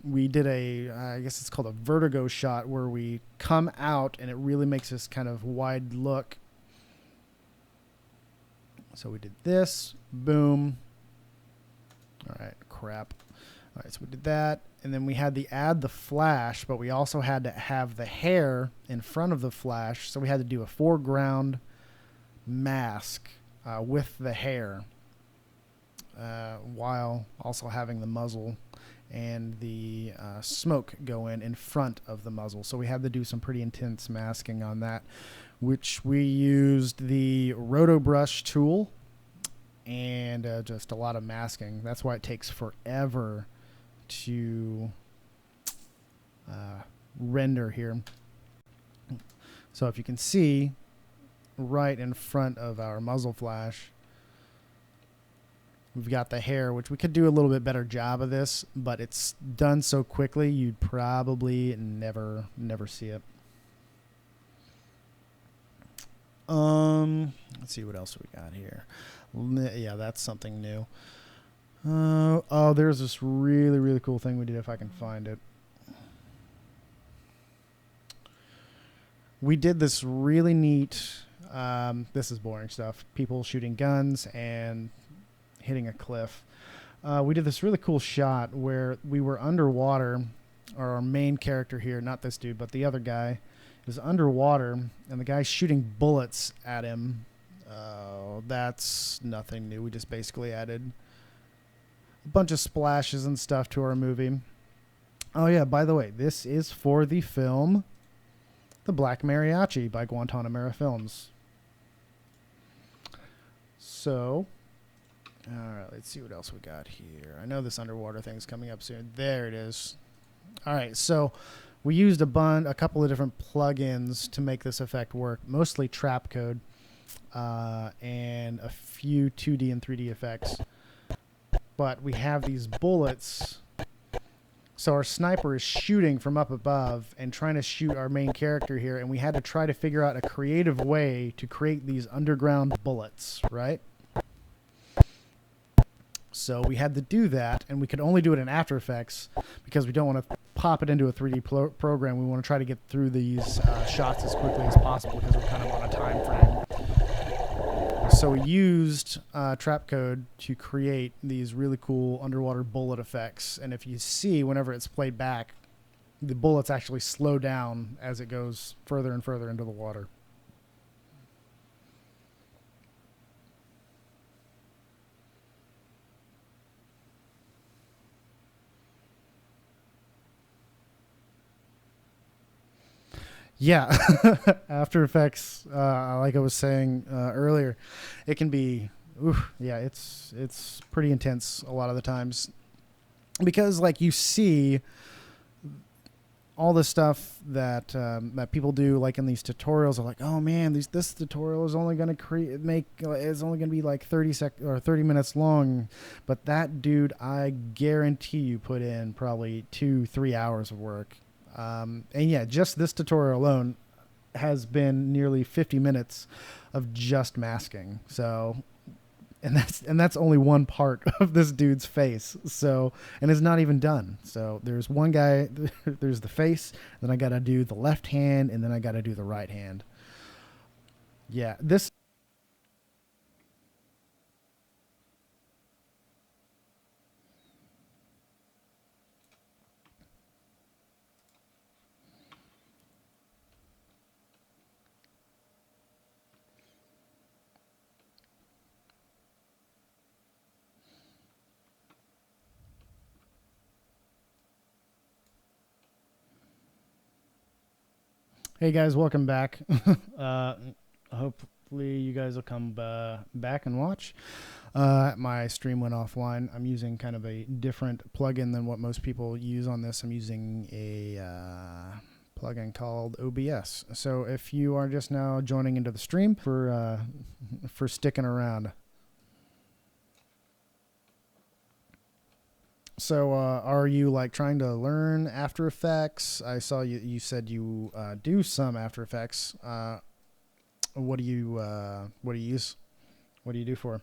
we did I guess it's called a vertigo shot, where we come out and it really makes this kind of wide look. So we did this, boom. All right, crap. All right, so we did that, and then we had to add the flash, but we also had to have the hair in front of the flash, so we had to do a foreground mask with the hair while also having the muzzle and the smoke go in front of the muzzle. So we had to do some pretty intense masking on that, which we used the Roto Brush tool and just a lot of masking. That's why it takes forever to render here. So if you can see right in front of our muzzle flash, we've got the hair, which we could do a little bit better job of this, but it's done so quickly you'd probably never see it. Let's see what else we got here. Yeah, that's something new. Oh, there's this really cool thing we did, if I can find it. We did this really neat, this is boring stuff, people shooting guns and hitting a cliff. We did this really cool shot where we were underwater, or our main character here, not this dude, but the other guy, is underwater, and the guy's shooting bullets at him. That's nothing new. We just basically added a bunch of splashes and stuff to our movie. Oh yeah, by the way, this is for the film The Black Mariachi by Guantanamera Films. So, alright, let's see what else we got here. I know this underwater thing's coming up soon. There it is. Alright, so we used a couple of different plugins to make this effect work, mostly trap code and a few 2D and 3D effects. But we have these bullets, so our sniper is shooting from up above and trying to shoot our main character here, and we had to try to figure out a creative way to create these underground bullets, right? So we had to do that, and we could only do it in After Effects because we don't want to pop it into a 3D program. We want to try to get through these shots as quickly as possible because we're kind of on a time frame. So we used trap code to create these really cool underwater bullet effects. And if you see, whenever it's played back, the bullets actually slow down as it goes further and further into the water. Yeah, After Effects, like I was saying earlier, it can be, yeah, it's pretty intense a lot of the times, because like you see all the stuff that that people do, like in these tutorials, are like, oh man, this tutorial is only going to is only going to be like 30 minutes long, but that dude, I guarantee you, put in probably 2-3 hours of work. And yeah, just this tutorial alone has been nearly 50 minutes of just masking. So, and that's only one part of this dude's face. So, and it's not even done. So there's one guy, there's the face, then I got to do the left hand, and then I got to do the right hand. Yeah, this. Hey guys, welcome back. Hopefully you guys will come back and watch. My stream went offline. I'm using kind of a different plugin than what most people use on this. I'm using a plugin called OBS. So if you are just now joining into the stream, for sticking around. So, are you like trying to learn After Effects? I saw you said you do some After Effects. What do you use? What do you do for?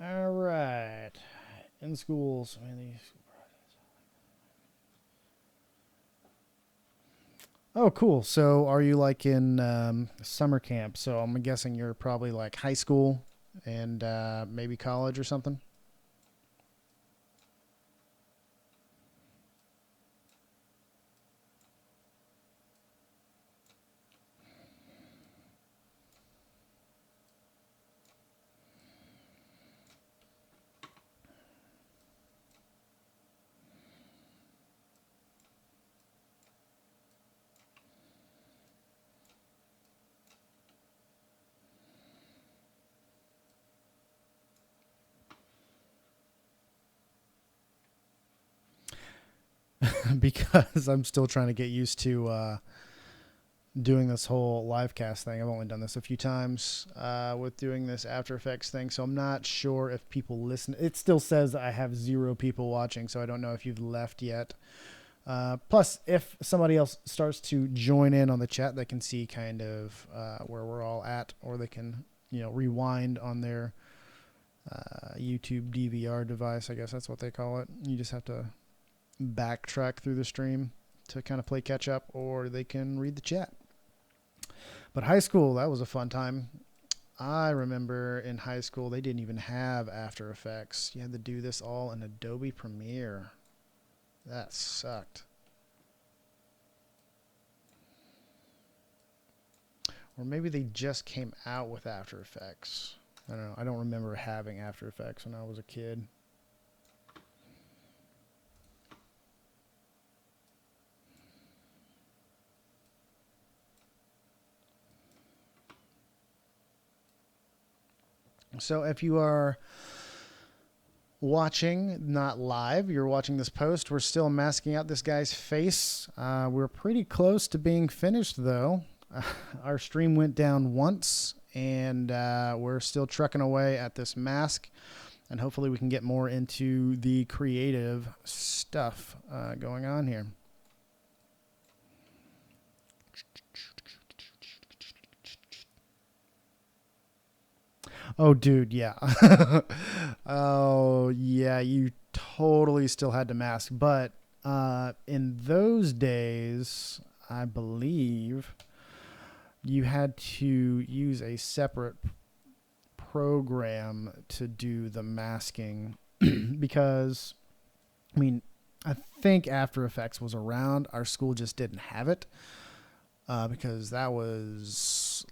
All right. In schools. I mean, oh, cool. So are you like in summer camp? So I'm guessing you're probably like high school and maybe college or something. Because I'm still trying to get used to doing this whole live cast thing. I've only done this a few times with doing this After Effects thing, so I'm not sure if people listen. It still says I have 0 people watching, so I don't know if you've left yet. Plus, if somebody else starts to join in on the chat, they can see kind of where we're all at, or they can, rewind on their YouTube DVR device. I guess that's what they call it. You just have to backtrack through the stream to kind of play catch up, or they can read the chat. But high school, that was a fun time. I remember in high school, they didn't even have After Effects. You had to do this all in Adobe Premiere. That sucked. Or maybe they just came out with After Effects. I don't know. I don't remember having After Effects when I was a kid. So if you are watching, not live, you're watching this post, we're still masking out this guy's face. We're pretty close to being finished, though. Our stream went down once, and we're still trucking away at this mask. And hopefully we can get more into the creative stuff going on here. Oh, dude, yeah. Oh, yeah, you totally still had to mask. But in those days, I believe you had to use a separate program to do the masking because, I mean, I think After Effects was around. Our school just didn't have it because that was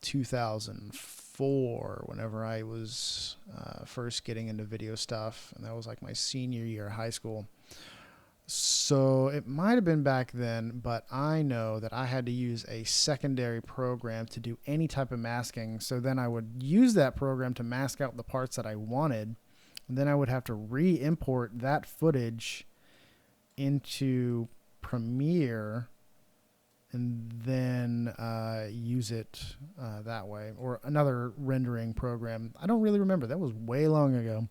2004 whenever I was first getting into video stuff, and that was like my senior year of high school. So it might have been back then, but I know that I had to use a secondary program to do any type of masking. So then I would use that program to mask out the parts that I wanted, and then I would have to re-import that footage into Premiere and then use it that way, or another rendering program. I don't really remember. That was way long ago.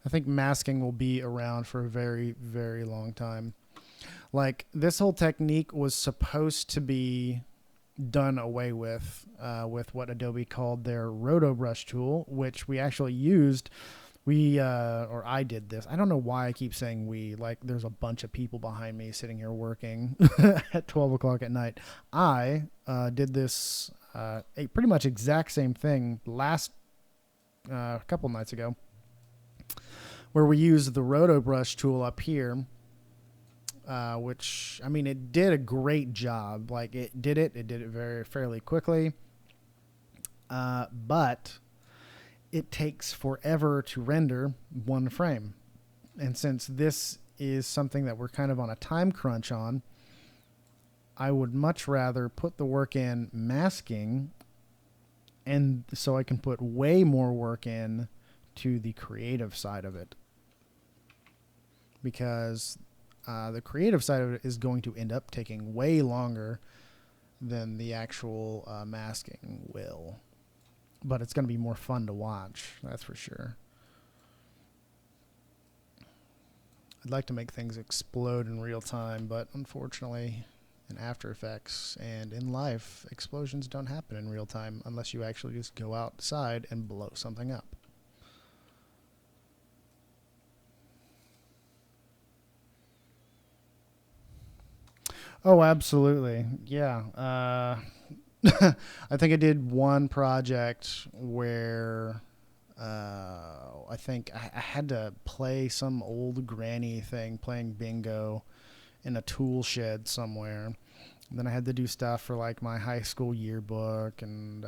I think masking will be around for a very, very long time. Like, this whole technique was supposed to be done away with what Adobe called their Roto Brush tool, which we actually used. Or I did this. I don't know why I keep saying we. Like, there's a bunch of people behind me sitting here working at 12 o'clock at night. I did this a pretty much exact same thing last couple nights ago, where we used the Roto Brush tool up here, which, I mean, it did a great job. Like, it did it fairly quickly, but it takes forever to render one frame. And since this is something that we're kind of on a time crunch on, I would much rather put the work in masking, and so I can put way more work in to the creative side of it. Because the creative side of it is going to end up taking way longer than the actual masking will. But it's going to be more fun to watch, that's for sure. I'd like to make things explode in real time, but unfortunately, in After Effects and in life, explosions don't happen in real time unless you actually just go outside and blow something up. Oh, absolutely. Yeah. I think I did one project where I think I had to play some old granny thing, playing bingo in a tool shed somewhere. And then I had to do stuff for like my high school yearbook, and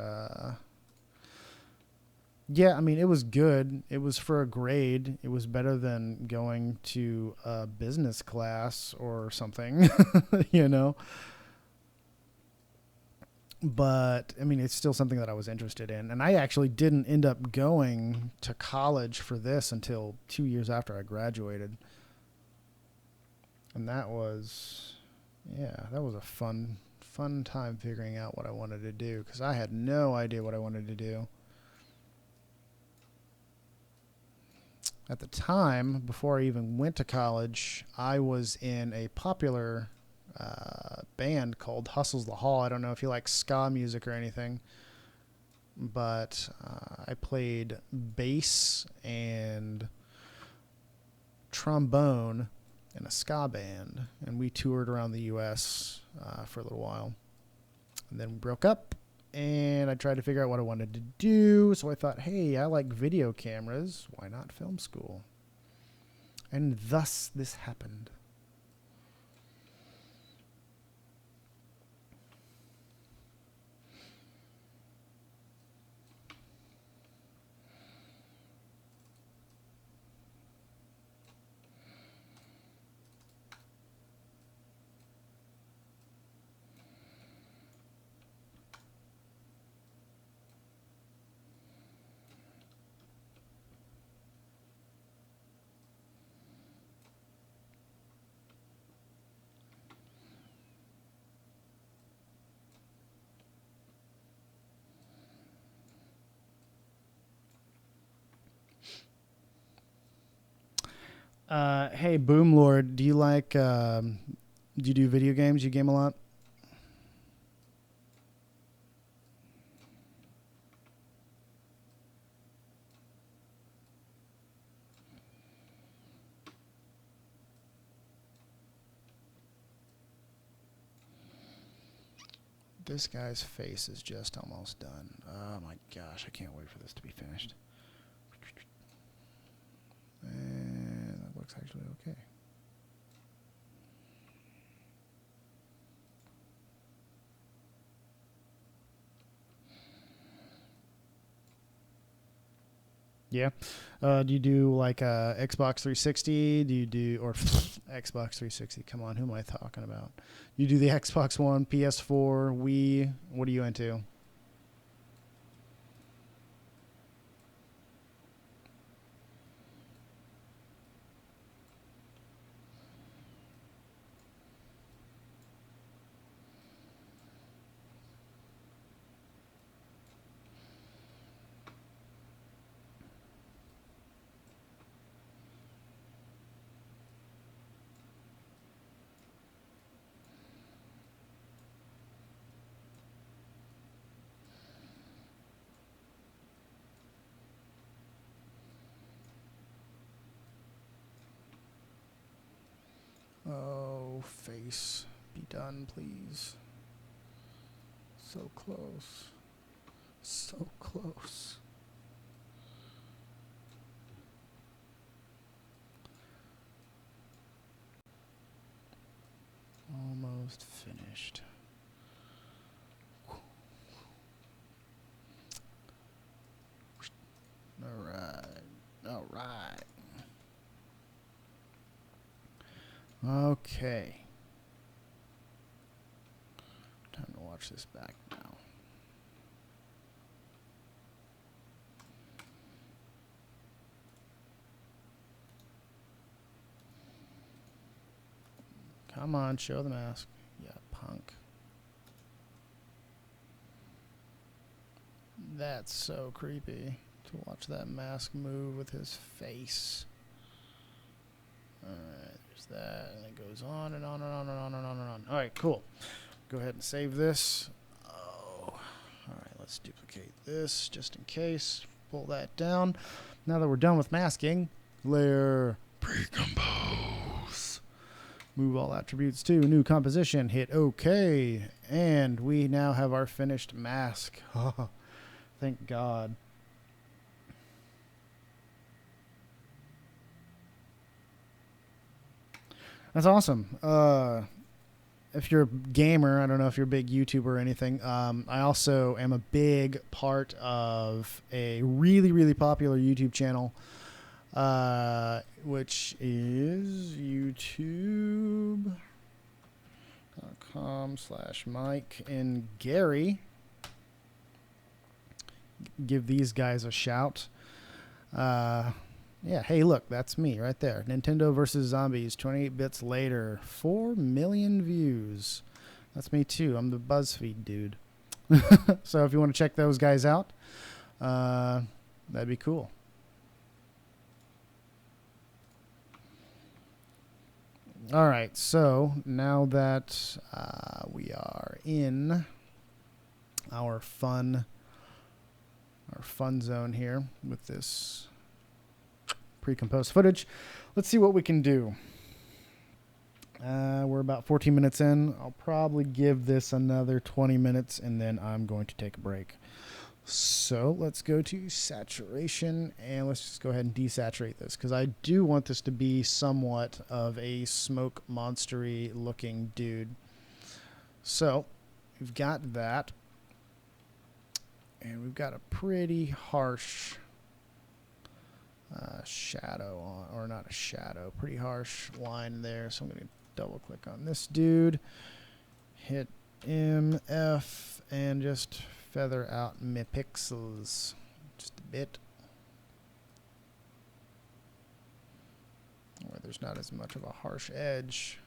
yeah, I mean, it was good. It was for a grade. It was better than going to a business class or something, you know. But I mean, it's still something that I was interested in, and I actually didn't end up going to college for this until 2 years after I graduated. And that was, yeah, that was a fun time figuring out what I wanted to do, because I had no idea what I wanted to do. At the time, before I even went to college, I was in a popular band called Hustle's the Hall. I don't know if you like ska music or anything, but I played bass and trombone in a ska band, and we toured around the U.S. For a little while. And then we broke up, and I tried to figure out what I wanted to do. So I thought, hey, I like video cameras. Why not film school? And thus this happened. Hey, Boom Lord, do you like, do you do video games? You game a lot? This guy's face is just almost done. Oh my gosh, I can't wait for this to be finished. And that looks actually okay. Yeah. Do you do like Xbox 360? Do you do, or Xbox 360? Come on, who am I talking about? You do the Xbox One, PS4, Wii. What are you into? Oh, face. Be done, please. So close. So close. Almost finished. All right. All right. Okay. Time to watch this back now. Come on, show the mask. Yeah, punk. That's so creepy to watch that mask move with his face. Alright, there's that, and it goes on and on and on and on and on and on. Alright, cool. Go ahead and save this. Oh, alright, let's duplicate this just in case. Pull that down. Now that we're done with masking, layer pre-compose. Move all attributes to new composition. Hit OK. And we now have our finished mask. Thank God. That's awesome. If you're a gamer, I don't know if you're a big YouTuber or anything. I also am a big part of a really, really popular YouTube channel, which is youtube.com/Mike and Gary. Give these guys a shout. Yeah, hey, look, that's me right there. Nintendo versus Zombies, 28 bits later, 4 million views. That's me too. I'm the BuzzFeed dude. So if you want to check those guys out, that'd be cool. All right, so now that we are in our fun zone here with this pre-composed footage, let's see what we can do. We're about 14 minutes in. I'll probably give this another 20 minutes and then I'm going to take a break. So let's go to saturation and let's just go ahead and desaturate this because I do want this to be somewhat of a smoke monstery looking dude. So we've got that, and we've got a pretty harsh shadow on, or not a shadow, pretty harsh line there. So I'm going to double click on this dude, hit MF, and just feather out my pixels just a bit, where there's not as much of a harsh edge.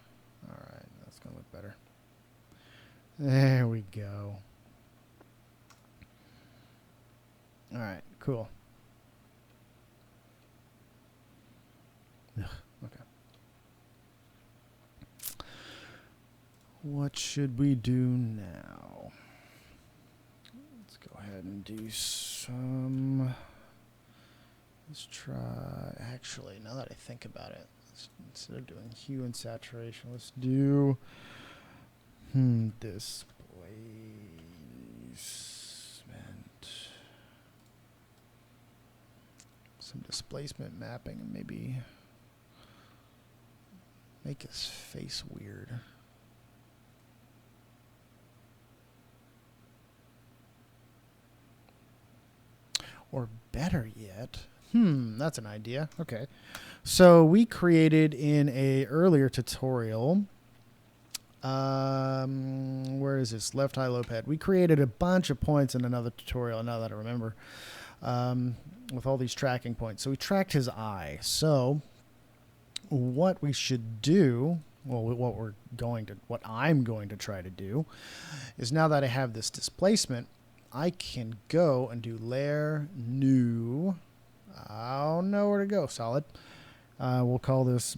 All right, that's going to look better. There we go. All right, cool. Ugh, okay. What should we do now? Let's go ahead and do some. Let's try. Actually, now that I think about it, instead of doing hue and saturation, let's do displacement. Some displacement mapping and maybe make his face weird. Or better yet, that's an idea. Okay. So we created in a earlier tutorial, where is this? Left high low pad. We created a bunch of points in another tutorial, now that I remember, with all these tracking points. So we tracked his eye. So what we should do, well, what I'm going to try to do is, now that I have this displacement, I can go and do layer new. I don't know where to go. Solid. We'll call this,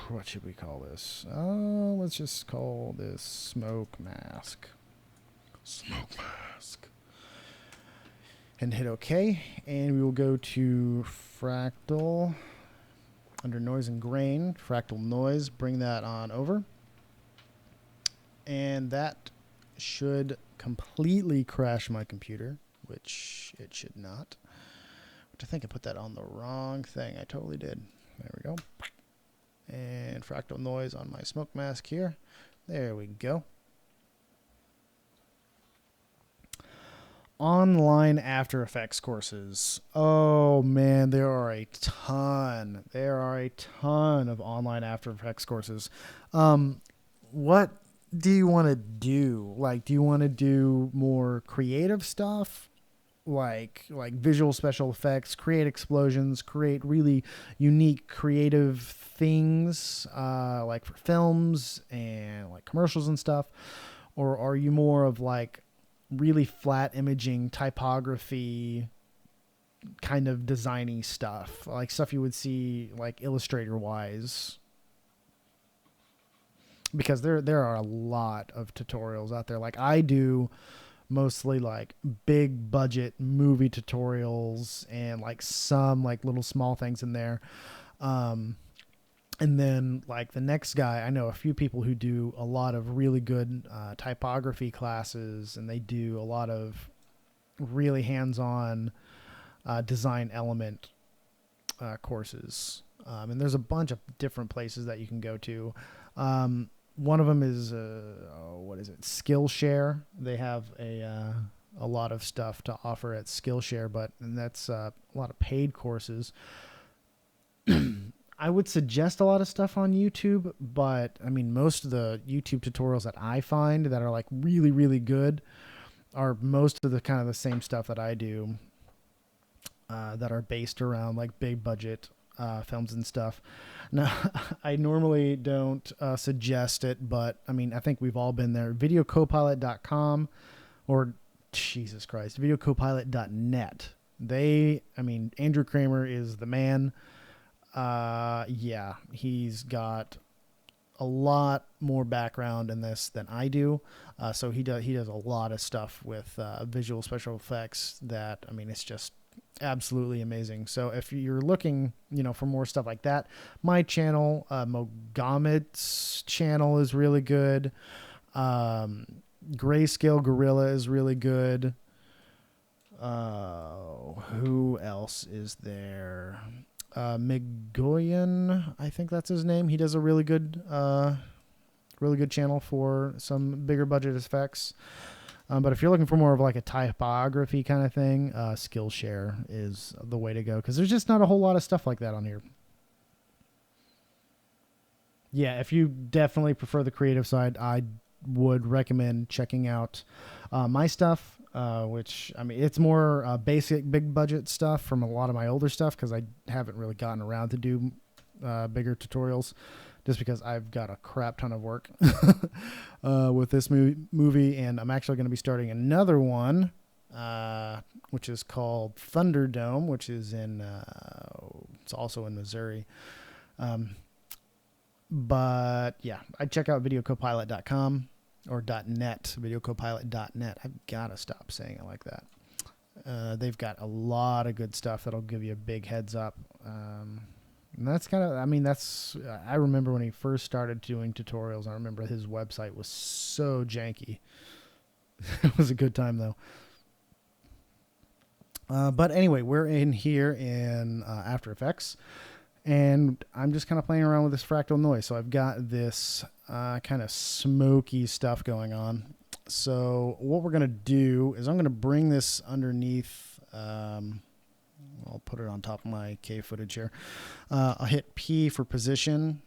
what should we call this? Let's just call this smoke mask. Smoke mask. And hit OK. And we will go to fractal under noise and grain. Fractal noise. Bring that on over. And that should completely crash my computer, which it should not. Which I think I put that on the wrong thing. I totally did. There we go. And fractal noise on my smoke mask here. There we go. Online After Effects courses. Oh man, there are a ton. There are a ton of online After Effects courses. What do you want to do? Like, do you want to do more creative stuff? Like visual special effects, create explosions, create really unique creative things, like for films and like commercials and stuff? Or are you more of like really flat imaging, typography, kind of designy stuff, like stuff you would see like Illustrator wise, because there are a lot of tutorials out there. Like I do mostly like big budget movie tutorials and like some like little small things in there. And then like the next guy, I know a few people who do a lot of really good typography classes, and they do a lot of really hands-on design element courses. And there's a bunch of different places that you can go to. One of them is, what is it? Skillshare. They have a lot of stuff to offer at Skillshare, and that's a lot of paid courses. I would suggest a lot of stuff on YouTube, but I mean, most of the YouTube tutorials that I find that are like really, really good are most of the kind of the same stuff that I do, that are based around like big budget films and stuff. Now, I normally don't suggest it, but I mean, I think we've all been there. Videocopilot.com, or Jesus Christ, videocopilot.net. Andrew Kramer is the man. Yeah, he's got a lot more background in this than I do. So he does a lot of stuff with visual special effects that, I mean, it's just absolutely amazing. So if you're looking, for more stuff like that, my channel, Mogomed's channel is really good. Grayscale Gorilla is really good. Who else is there? Migoyan, I think that's his name. He does a really good channel for some bigger budget effects. But if you're looking for more of like a typography kind of thing, Skillshare is the way to go, because there's just not a whole lot of stuff like that on here. Yeah, if you definitely prefer the creative side, I would recommend checking out my stuff. Which, I mean, it's more basic, big budget stuff from a lot of my older stuff, because I haven't really gotten around to do bigger tutorials, just because I've got a crap ton of work with this movie. And I'm actually going to be starting another one, which is called Thunderdome, which is it's also in Missouri. But yeah, I'd check out videocopilot.com. Or .net, videocopilot.net. I've got to stop saying it like that. They've got a lot of good stuff that'll give you a big heads up. And that's kind of, I remember when he first started doing tutorials, I remember his website was so janky. It was a good time though. But anyway, we're in here in After Effects. And I'm just kind of playing around with this fractal noise. So I've got this kind of smoky stuff going on. So what we're going to do is I'm going to bring this underneath. I'll put it on top of my K footage here. I'll hit P for position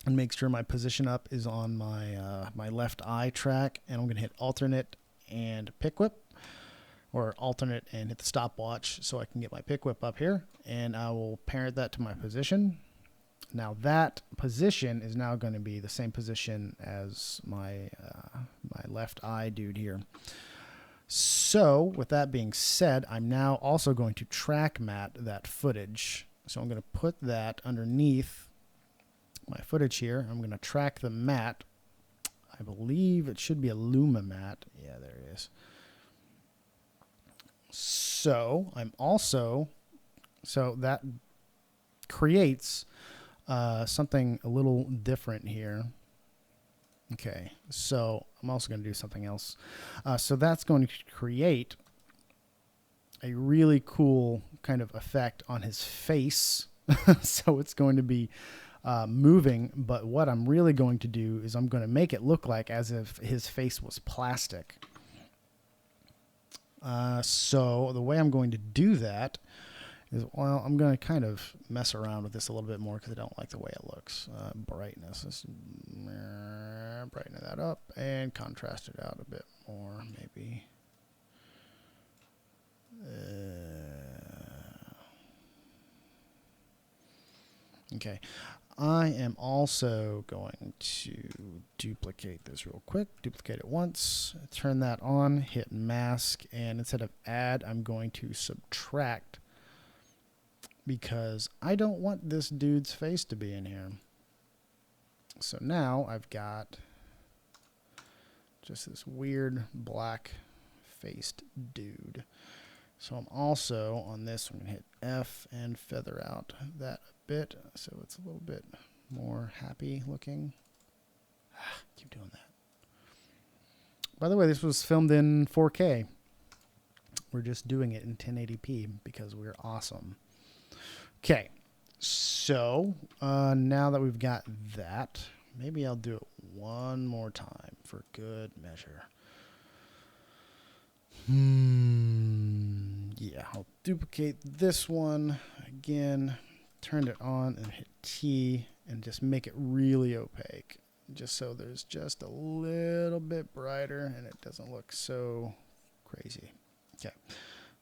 and make sure my position up is on my left eye track. And I'm going to hit alternate and pick whip. Or alternate and hit the stopwatch so I can get my pick whip up here, and I will parent that to my position. Now that position is now going to be the same position as my my left eye dude here. So with that being said, I'm now also going to track matte that footage. So I'm going to put that underneath my footage here. I'm going to track the matte. I believe it should be a Luma matte. Yeah, there it is. So so that creates something a little different here. Okay, so I'm also going to do something else. So that's going to create a really cool kind of effect on his face. So it's going to be moving, but what I'm really going to do is I'm going to make it look like as if his face was plastic. So the way I'm going to do that is, well, I'm going to kind of mess around with this a little bit more because I don't like the way it looks. Brightness, let's brighten that up and contrast it out a bit more, maybe. Okay. I am also going to duplicate this real quick. Duplicate it once, turn that on, hit mask, and instead of add, I'm going to subtract because I don't want this dude's face to be in here. So now I've got just this weird black faced dude. So I'm also on this, I'm going to hit F and feather out that a bit so it's a little bit more happy looking. Keep doing that. By the way, this was filmed in 4K. We're just doing it in 1080p because we're awesome. Okay, so now that we've got that, maybe I'll do it one more time for good measure. Yeah, I'll duplicate this one again, turn it on and hit T and just make it really opaque, just so there's just a little bit brighter and it doesn't look so crazy. Okay,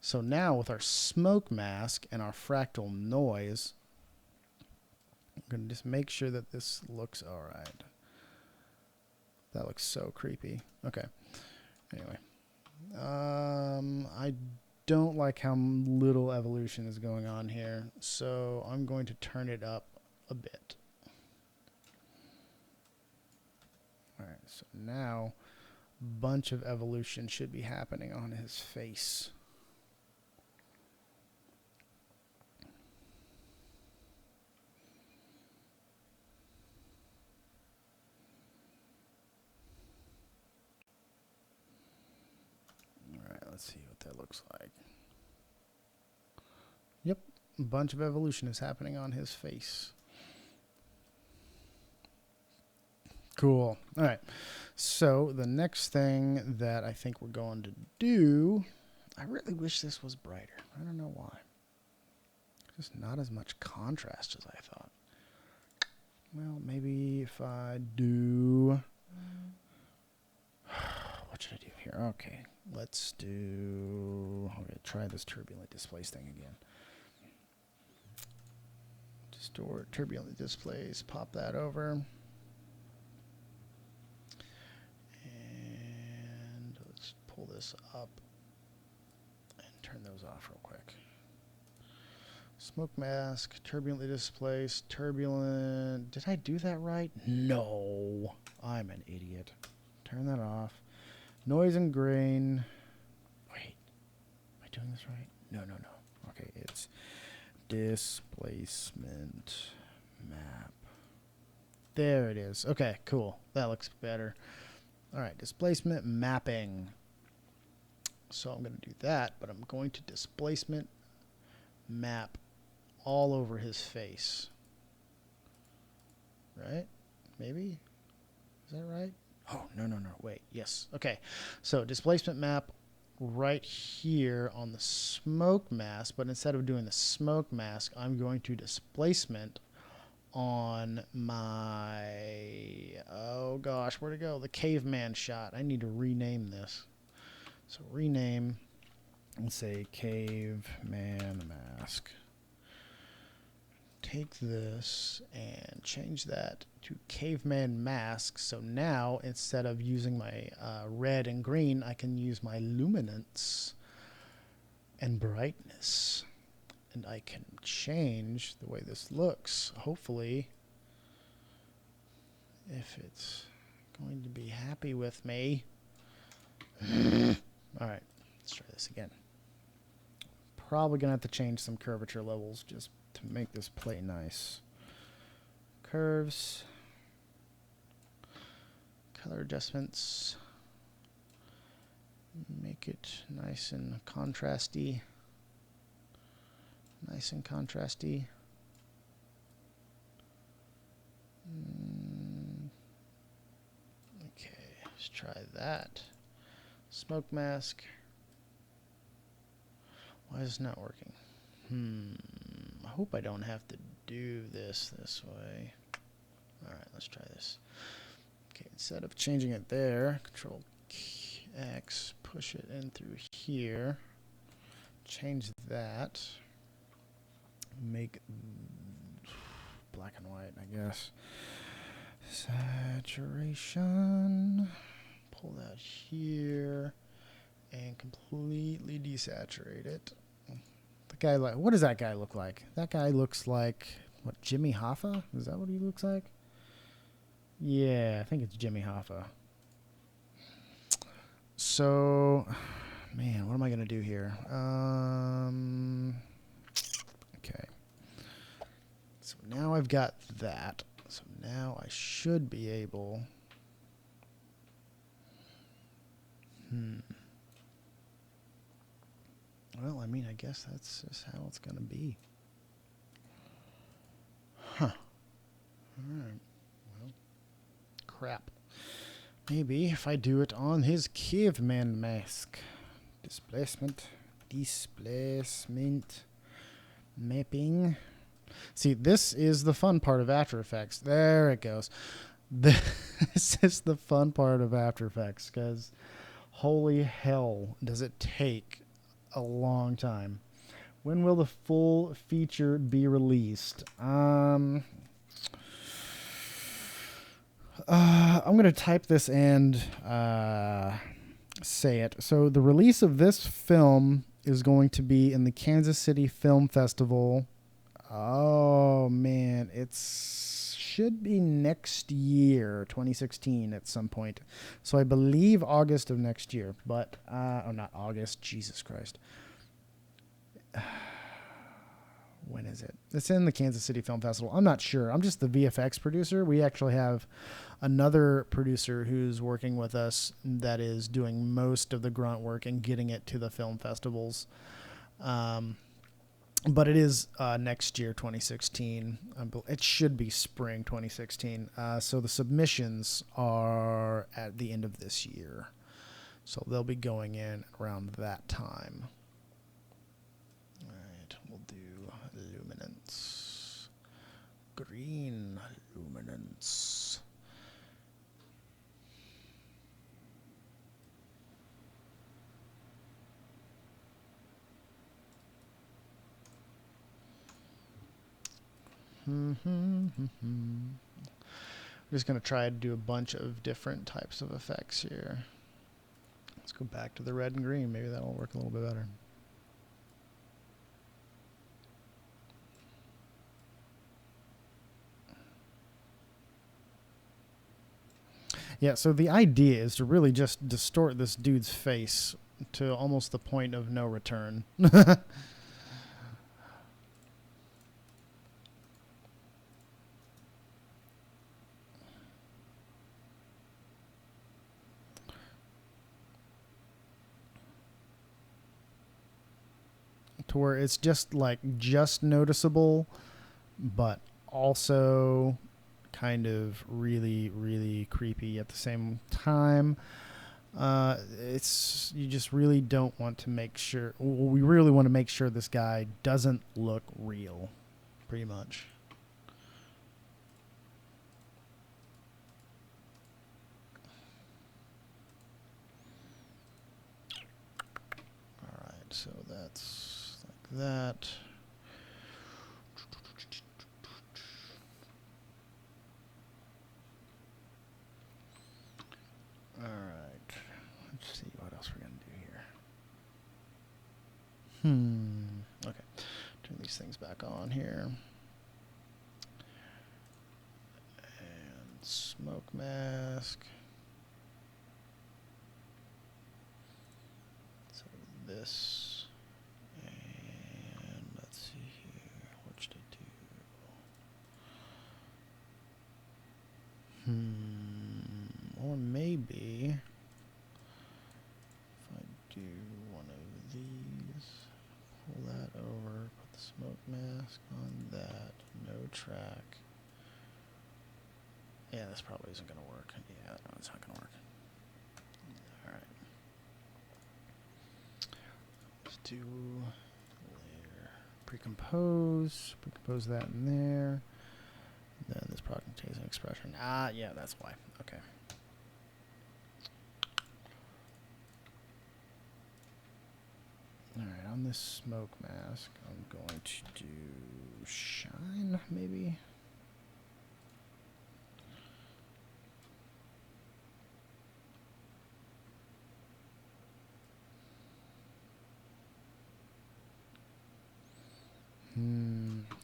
so now with our smoke mask and our fractal noise, I'm going to just make sure that this looks all right. That looks so creepy. Okay, anyway. I don't like how little evolution is going on here, so I'm going to turn it up a bit. Alright, so now a bunch of evolution should be happening on his face. Alright, let's see what that looks like. Yep, a bunch of evolution is happening on his face. Cool. All right. So the next thing that I think we're going to do, I really wish this was brighter. I don't know why. Just not as much contrast as I thought. Well, maybe if I do... What should I do here? Okay. Let's do... I'm going to try this turbulent displace thing again. Distort turbulent displace. Pop that over. Pull this up and turn those off real quick. Smoke mask, turbulently displaced, turbulent. Did I do that right? No, I'm an idiot. Turn that off. Noise and grain. Wait, am I doing this right? No. Okay, it's displacement map. There it is. Okay, cool. That looks better. All right, displacement mapping. So I'm going to do that, but I'm going to displacement map all over his face. Right? Maybe? Is that right? Oh, no. Wait. Yes. Okay. So displacement map right here on the smoke mask, but instead of doing the smoke mask, I'm going to displacement on my... Oh, gosh. Where'd it go? The caveman shot. I need to rename this. So rename and say caveman mask. Take this and change that to caveman mask. So now instead of using my red and green, I can use my luminance and brightness. And I can change the way this looks, hopefully, if it's going to be happy with me. Alright, let's try this again. Probably going to have to change some curvature levels just to make this play nice. Curves. Color adjustments. Make it nice and contrasty. Nice and contrasty. Okay, let's try that. Smoke mask. Why is it not working? I hope I don't have to do this way. Alright, let's try this. Okay, instead of changing it there, Control X, push it in through here. Change that. Make black white, I guess. Saturation. Pull that here and completely desaturate it. The guy, like, what does that guy look like? That guy looks like, what, Jimmy Hoffa? Is that what he looks like? Yeah, I think it's Jimmy Hoffa. So, man, what am I going to do here? Okay. So now I've got that. So now I should be able... Well, I mean, I guess that's just how it's going to be. Huh. All right. Well, crap. Maybe if I do it on his caveman mask. Displacement. Mapping. See, this is the fun part of After Effects. There it goes. This is the fun part of After Effects, because holy hell does it take a long time. When will the full feature be released? I'm going to type this and say it. So the release of this film is going to be in the Kansas City Film Festival. Oh, man. Should be next year, 2016 at some point. So I believe August of next year. But, oh, not August. Jesus Christ. When is it? It's in the Kansas City Film Festival. I'm not sure. I'm just the VFX producer. We actually have another producer who's working with us that is doing most of the grunt work and getting it to the film festivals. But it is next year, 2016. It should be spring 2016. So the submissions are at the end of this year. So they'll be going in around that time. All right, we'll do luminance. Green luminance. I'm just going to try to do a bunch of different types of effects here. Let's go back to the red and green. Maybe that'll work a little bit better. Yeah, so the idea is to really just distort this dude's face to almost the point of no return. To where it's just noticeable, but also kind of really, really creepy at the same time. You just really don't want to make sure. We really want to make sure this guy doesn't look real, pretty much. All right, so that's like that. All right, let's see what else we're going to do here. Okay, turn these things back on here. And smoke mask. So this, and let's see here, what should I do? Or maybe if I do one of these, pull that over, put the smoke mask on that, no track. Yeah, this probably isn't going to work. Yeah, no, it's not going to work. All right. Let's do layer. Precompose that in there. Then this product contains an expression. Yeah, that's why. Okay. Alright, on this smoke mask, I'm going to do shine, maybe?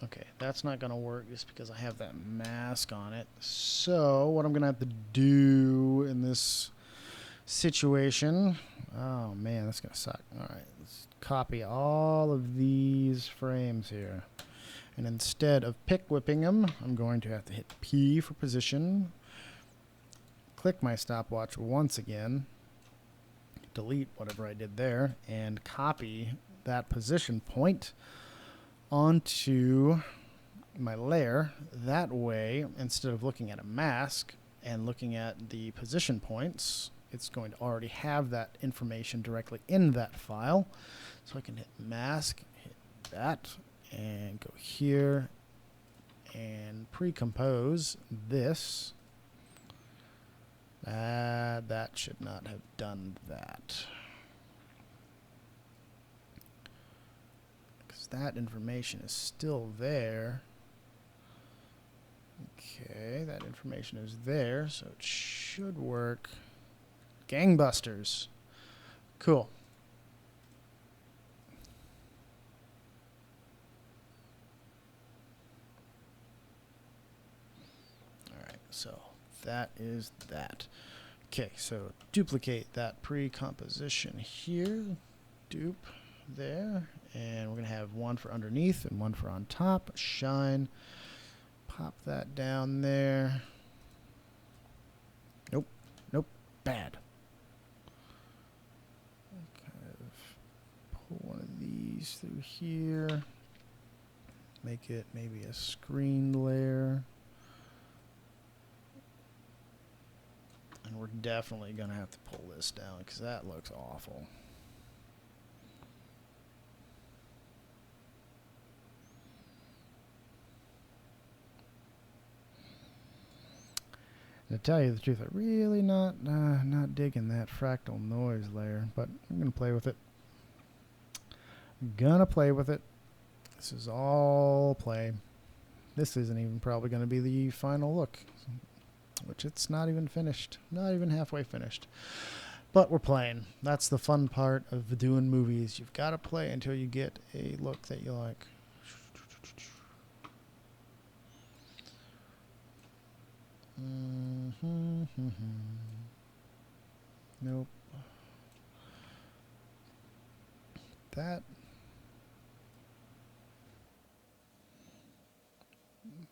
Okay, that's not going to work just because I have that mask on it. So what I'm going to have to do in this situation... Oh, man, that's going to suck. All right, let's copy all of these frames here. And instead of pick whipping them, I'm going to have to hit P for position, click my stopwatch once again, delete whatever I did there, and copy that position point onto my layer. That way, instead of looking at a mask and looking at the position points, it's going to already have that information directly in that file. So I can hit mask, hit that, and go here and pre-compose this. That should not have done that. Because that information is still there. Okay, that information is there, so it should work. Gangbusters. Cool. Alright, so that is that. Okay, so duplicate that pre-composition here. Dupe there. And we're going to have one for underneath and one for on top. Shine. Pop that down there. Nope. Nope. Bad. Kind of pull one of these through here. Make it maybe a screen layer. And we're definitely going to have to pull this down because that looks awful. To tell you the truth, I'm really not digging that fractal noise layer, but I'm going to play with it. This is all play. This isn't even probably going to be the final look, which it's not even finished. Not even halfway finished. But we're playing. That's the fun part of doing movies. You've got to play until you get a look that you like. Nope. That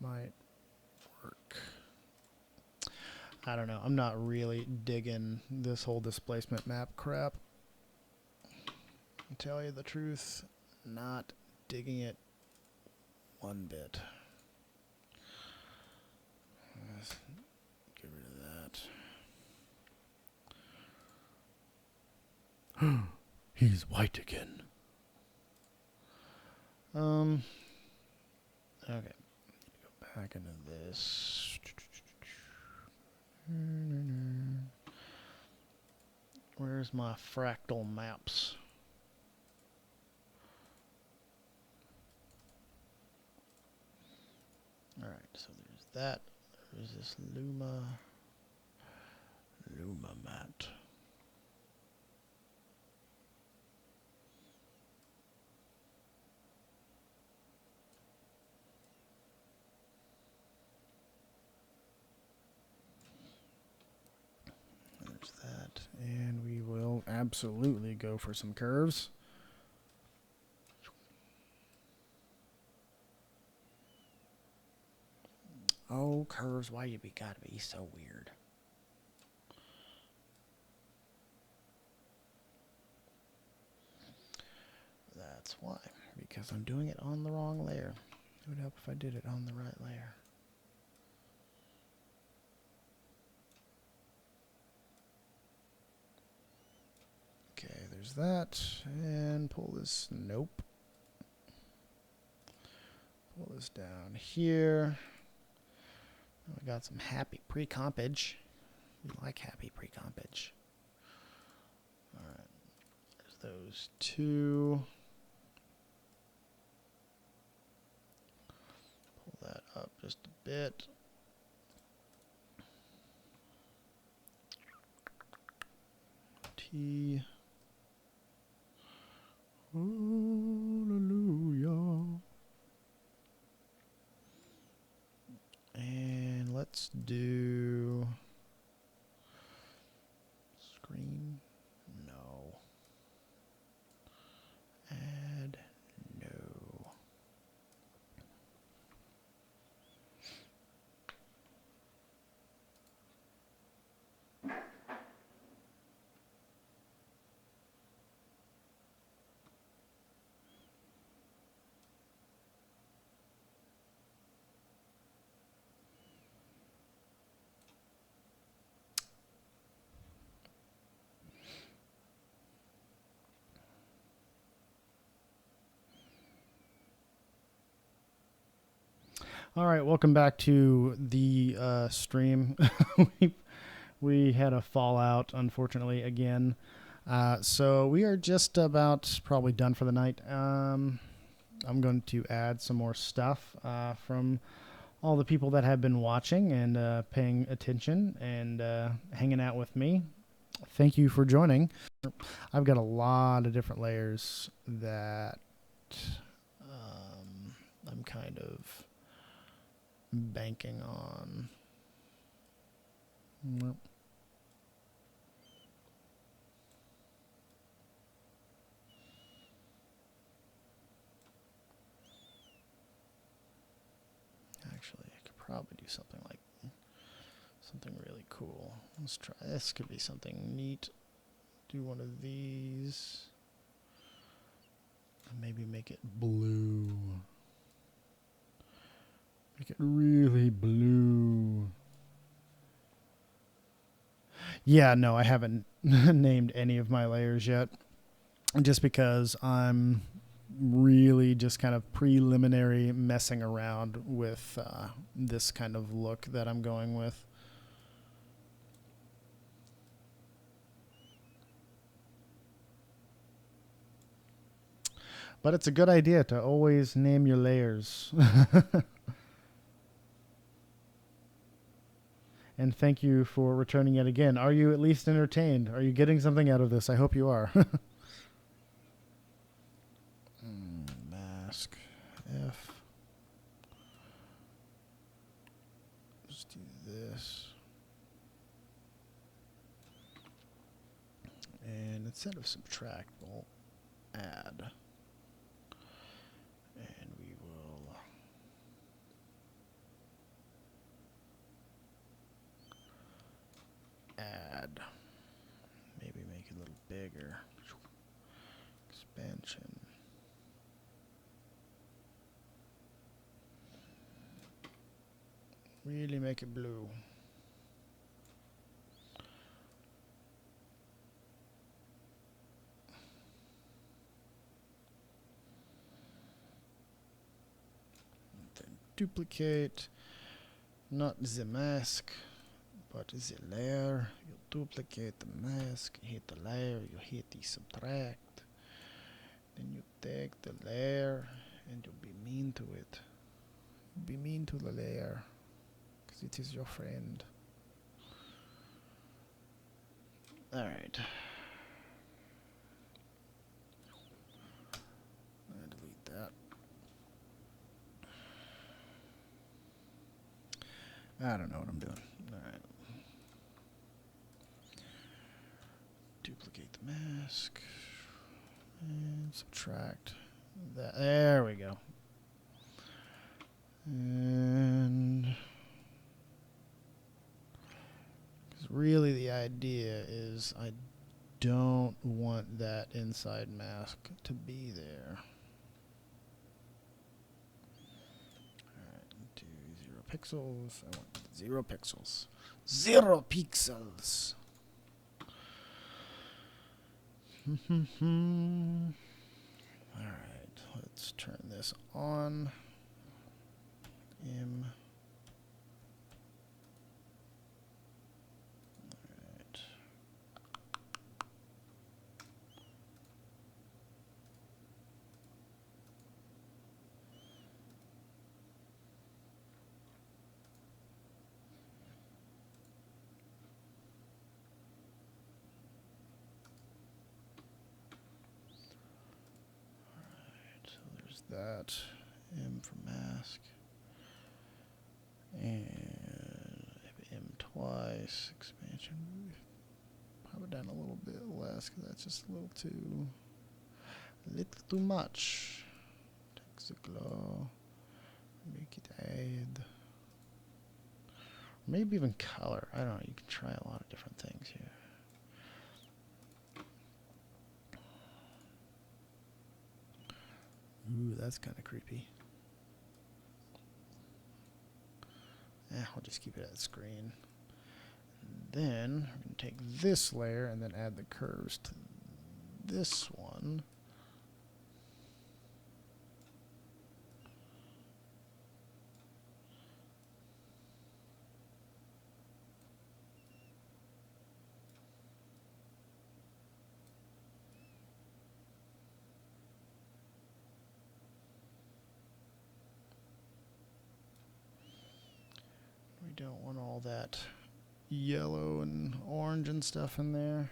might work. I don't know. I'm not really digging this whole displacement map crap. To tell you the truth, not digging it one bit. Let's get rid of that. He's white again. Okay. Go back into this. Where's my fractal maps? Alright, so there's that. There's this Luma mat. There's that. And we will absolutely go for some curves. Oh, curves, why you gotta be so weird? That's why. Because I'm doing it on the wrong layer. It would help if I did it on the right layer. Okay, there's that. And pull this. Nope. Pull this down here. We got some happy pre-compage. We like happy pre-compage. Alright. There's those two. Pull that up just a bit. T. Hallelujah. let's do screen. No. Add. No. All right, welcome back to the stream. we had a fallout, unfortunately, again. So we are just about probably done for the night. I'm going to add some more stuff from all the people that have been watching and paying attention and hanging out with me. Thank you for joining. I've got a lot of different layers that I'm kind of banking on. Nope. Actually, I could probably do something like something really cool. Let's try. This could be something neat. Do one of these. And maybe make it blue. Make it really blue. Yeah, no, I haven't named any of my layers yet. Just because I'm really just kind of preliminary messing around with this kind of look that I'm going with. But it's a good idea to always name your layers. And thank you for returning yet again. Are you at least entertained? Are you getting something out of this? I hope you are. Mask F. Let's do this. And instead of subtract, we'll add. And we will add. Maybe make it a little bigger. Expansion. Really make it blue. Then duplicate, not the mask, but the layer. You duplicate the mask, hit the layer, you hit the subtract. Then you take the layer and you be mean to it. Be mean to the layer, because it is your friend. Alright. I delete that. I don't know what I'm doing. Alright. Duplicate the mask. And subtract that. There we go. And because really the idea is I don't want that inside mask to be there. Alright, do 0 pixels. I want 0 pixels. 0 pixels. Alright, let's turn this on. Alright. So there's that. M for mask. And nice expansion. Pop it down a little bit less because that's just a little too much. Take the glow, make it add. Maybe even color. I don't know. You can try a lot of different things here. Ooh, that's kind of creepy. I'll just keep it at screen. And then we're going to take this layer and then add the curves to this one. We don't want all that yellow and orange and stuff in there.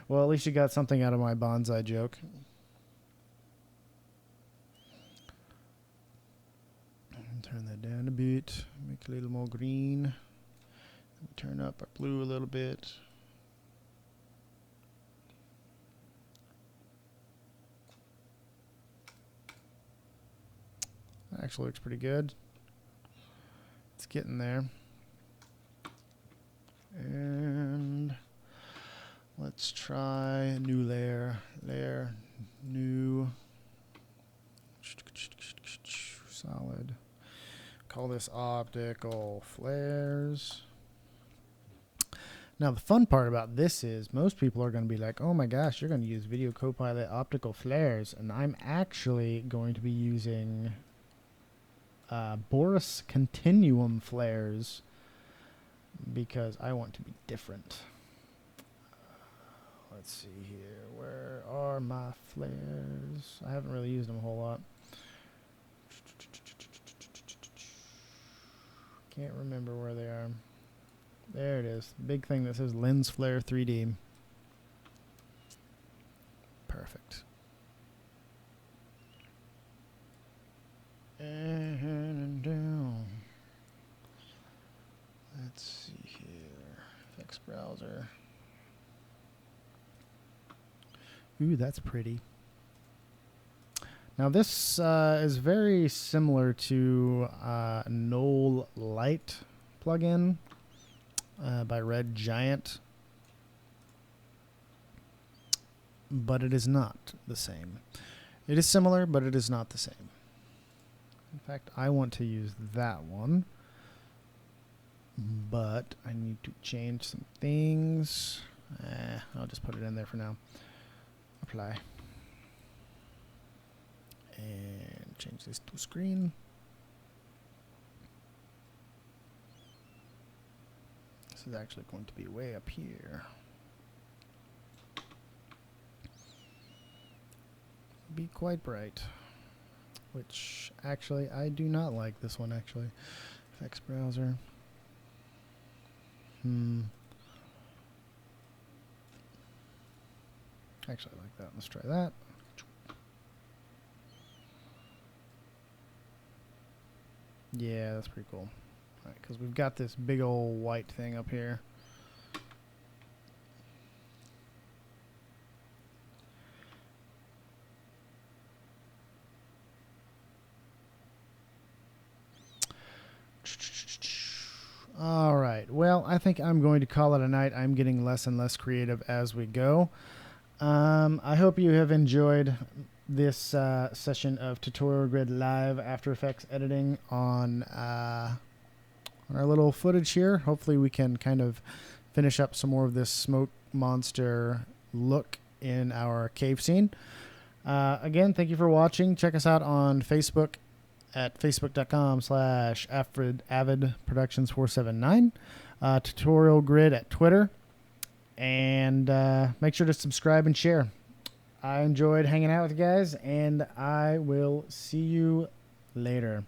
Well, at least you got something out of my bonsai joke. Turn that down a bit, make it a little more green. Turn up our blue a little bit. That actually looks pretty good. It's getting there. And let's try a new layer. New. Solid. Call this optical flares. Now the fun part about this is most people are going to be like, oh my gosh, you're going to use Video Copilot optical flares. And I'm actually going to be using Boris Continuum flares because I want to be different. Let's see here. Where are my flares? I haven't really used them a whole lot. Can't remember where they are. There it is. Big thing that says Lens Flare 3D. Perfect. And down. Let's see here. Effects browser. Ooh, that's pretty. Now this is very similar to Knoll Light plugin by Red Giant, but it is not the same. It is similar, but it is not the same. In fact, I want to use that one, but I need to change some things. I'll just put it in there for now. Apply. And change this to screen. This is actually going to be way up here. Be quite bright. Which actually I do not like this one actually. Effects browser. Actually I like that. Let's try that. Yeah, that's pretty cool. Alright, because we've got this big old white thing up here. Alright, well, I think I'm going to call it a night. I'm getting less and less creative as we go. I hope you have enjoyed this session of Tutorial Grid Live After Effects editing on our little footage here. Hopefully we can kind of finish up some more of this smoke monster look in our cave scene. Again, thank you for watching. Check us out on Facebook at facebook.com/Avid Productions 479. Tutorial Grid at Twitter. And make sure to subscribe and share. I enjoyed hanging out with you guys, and I will see you later.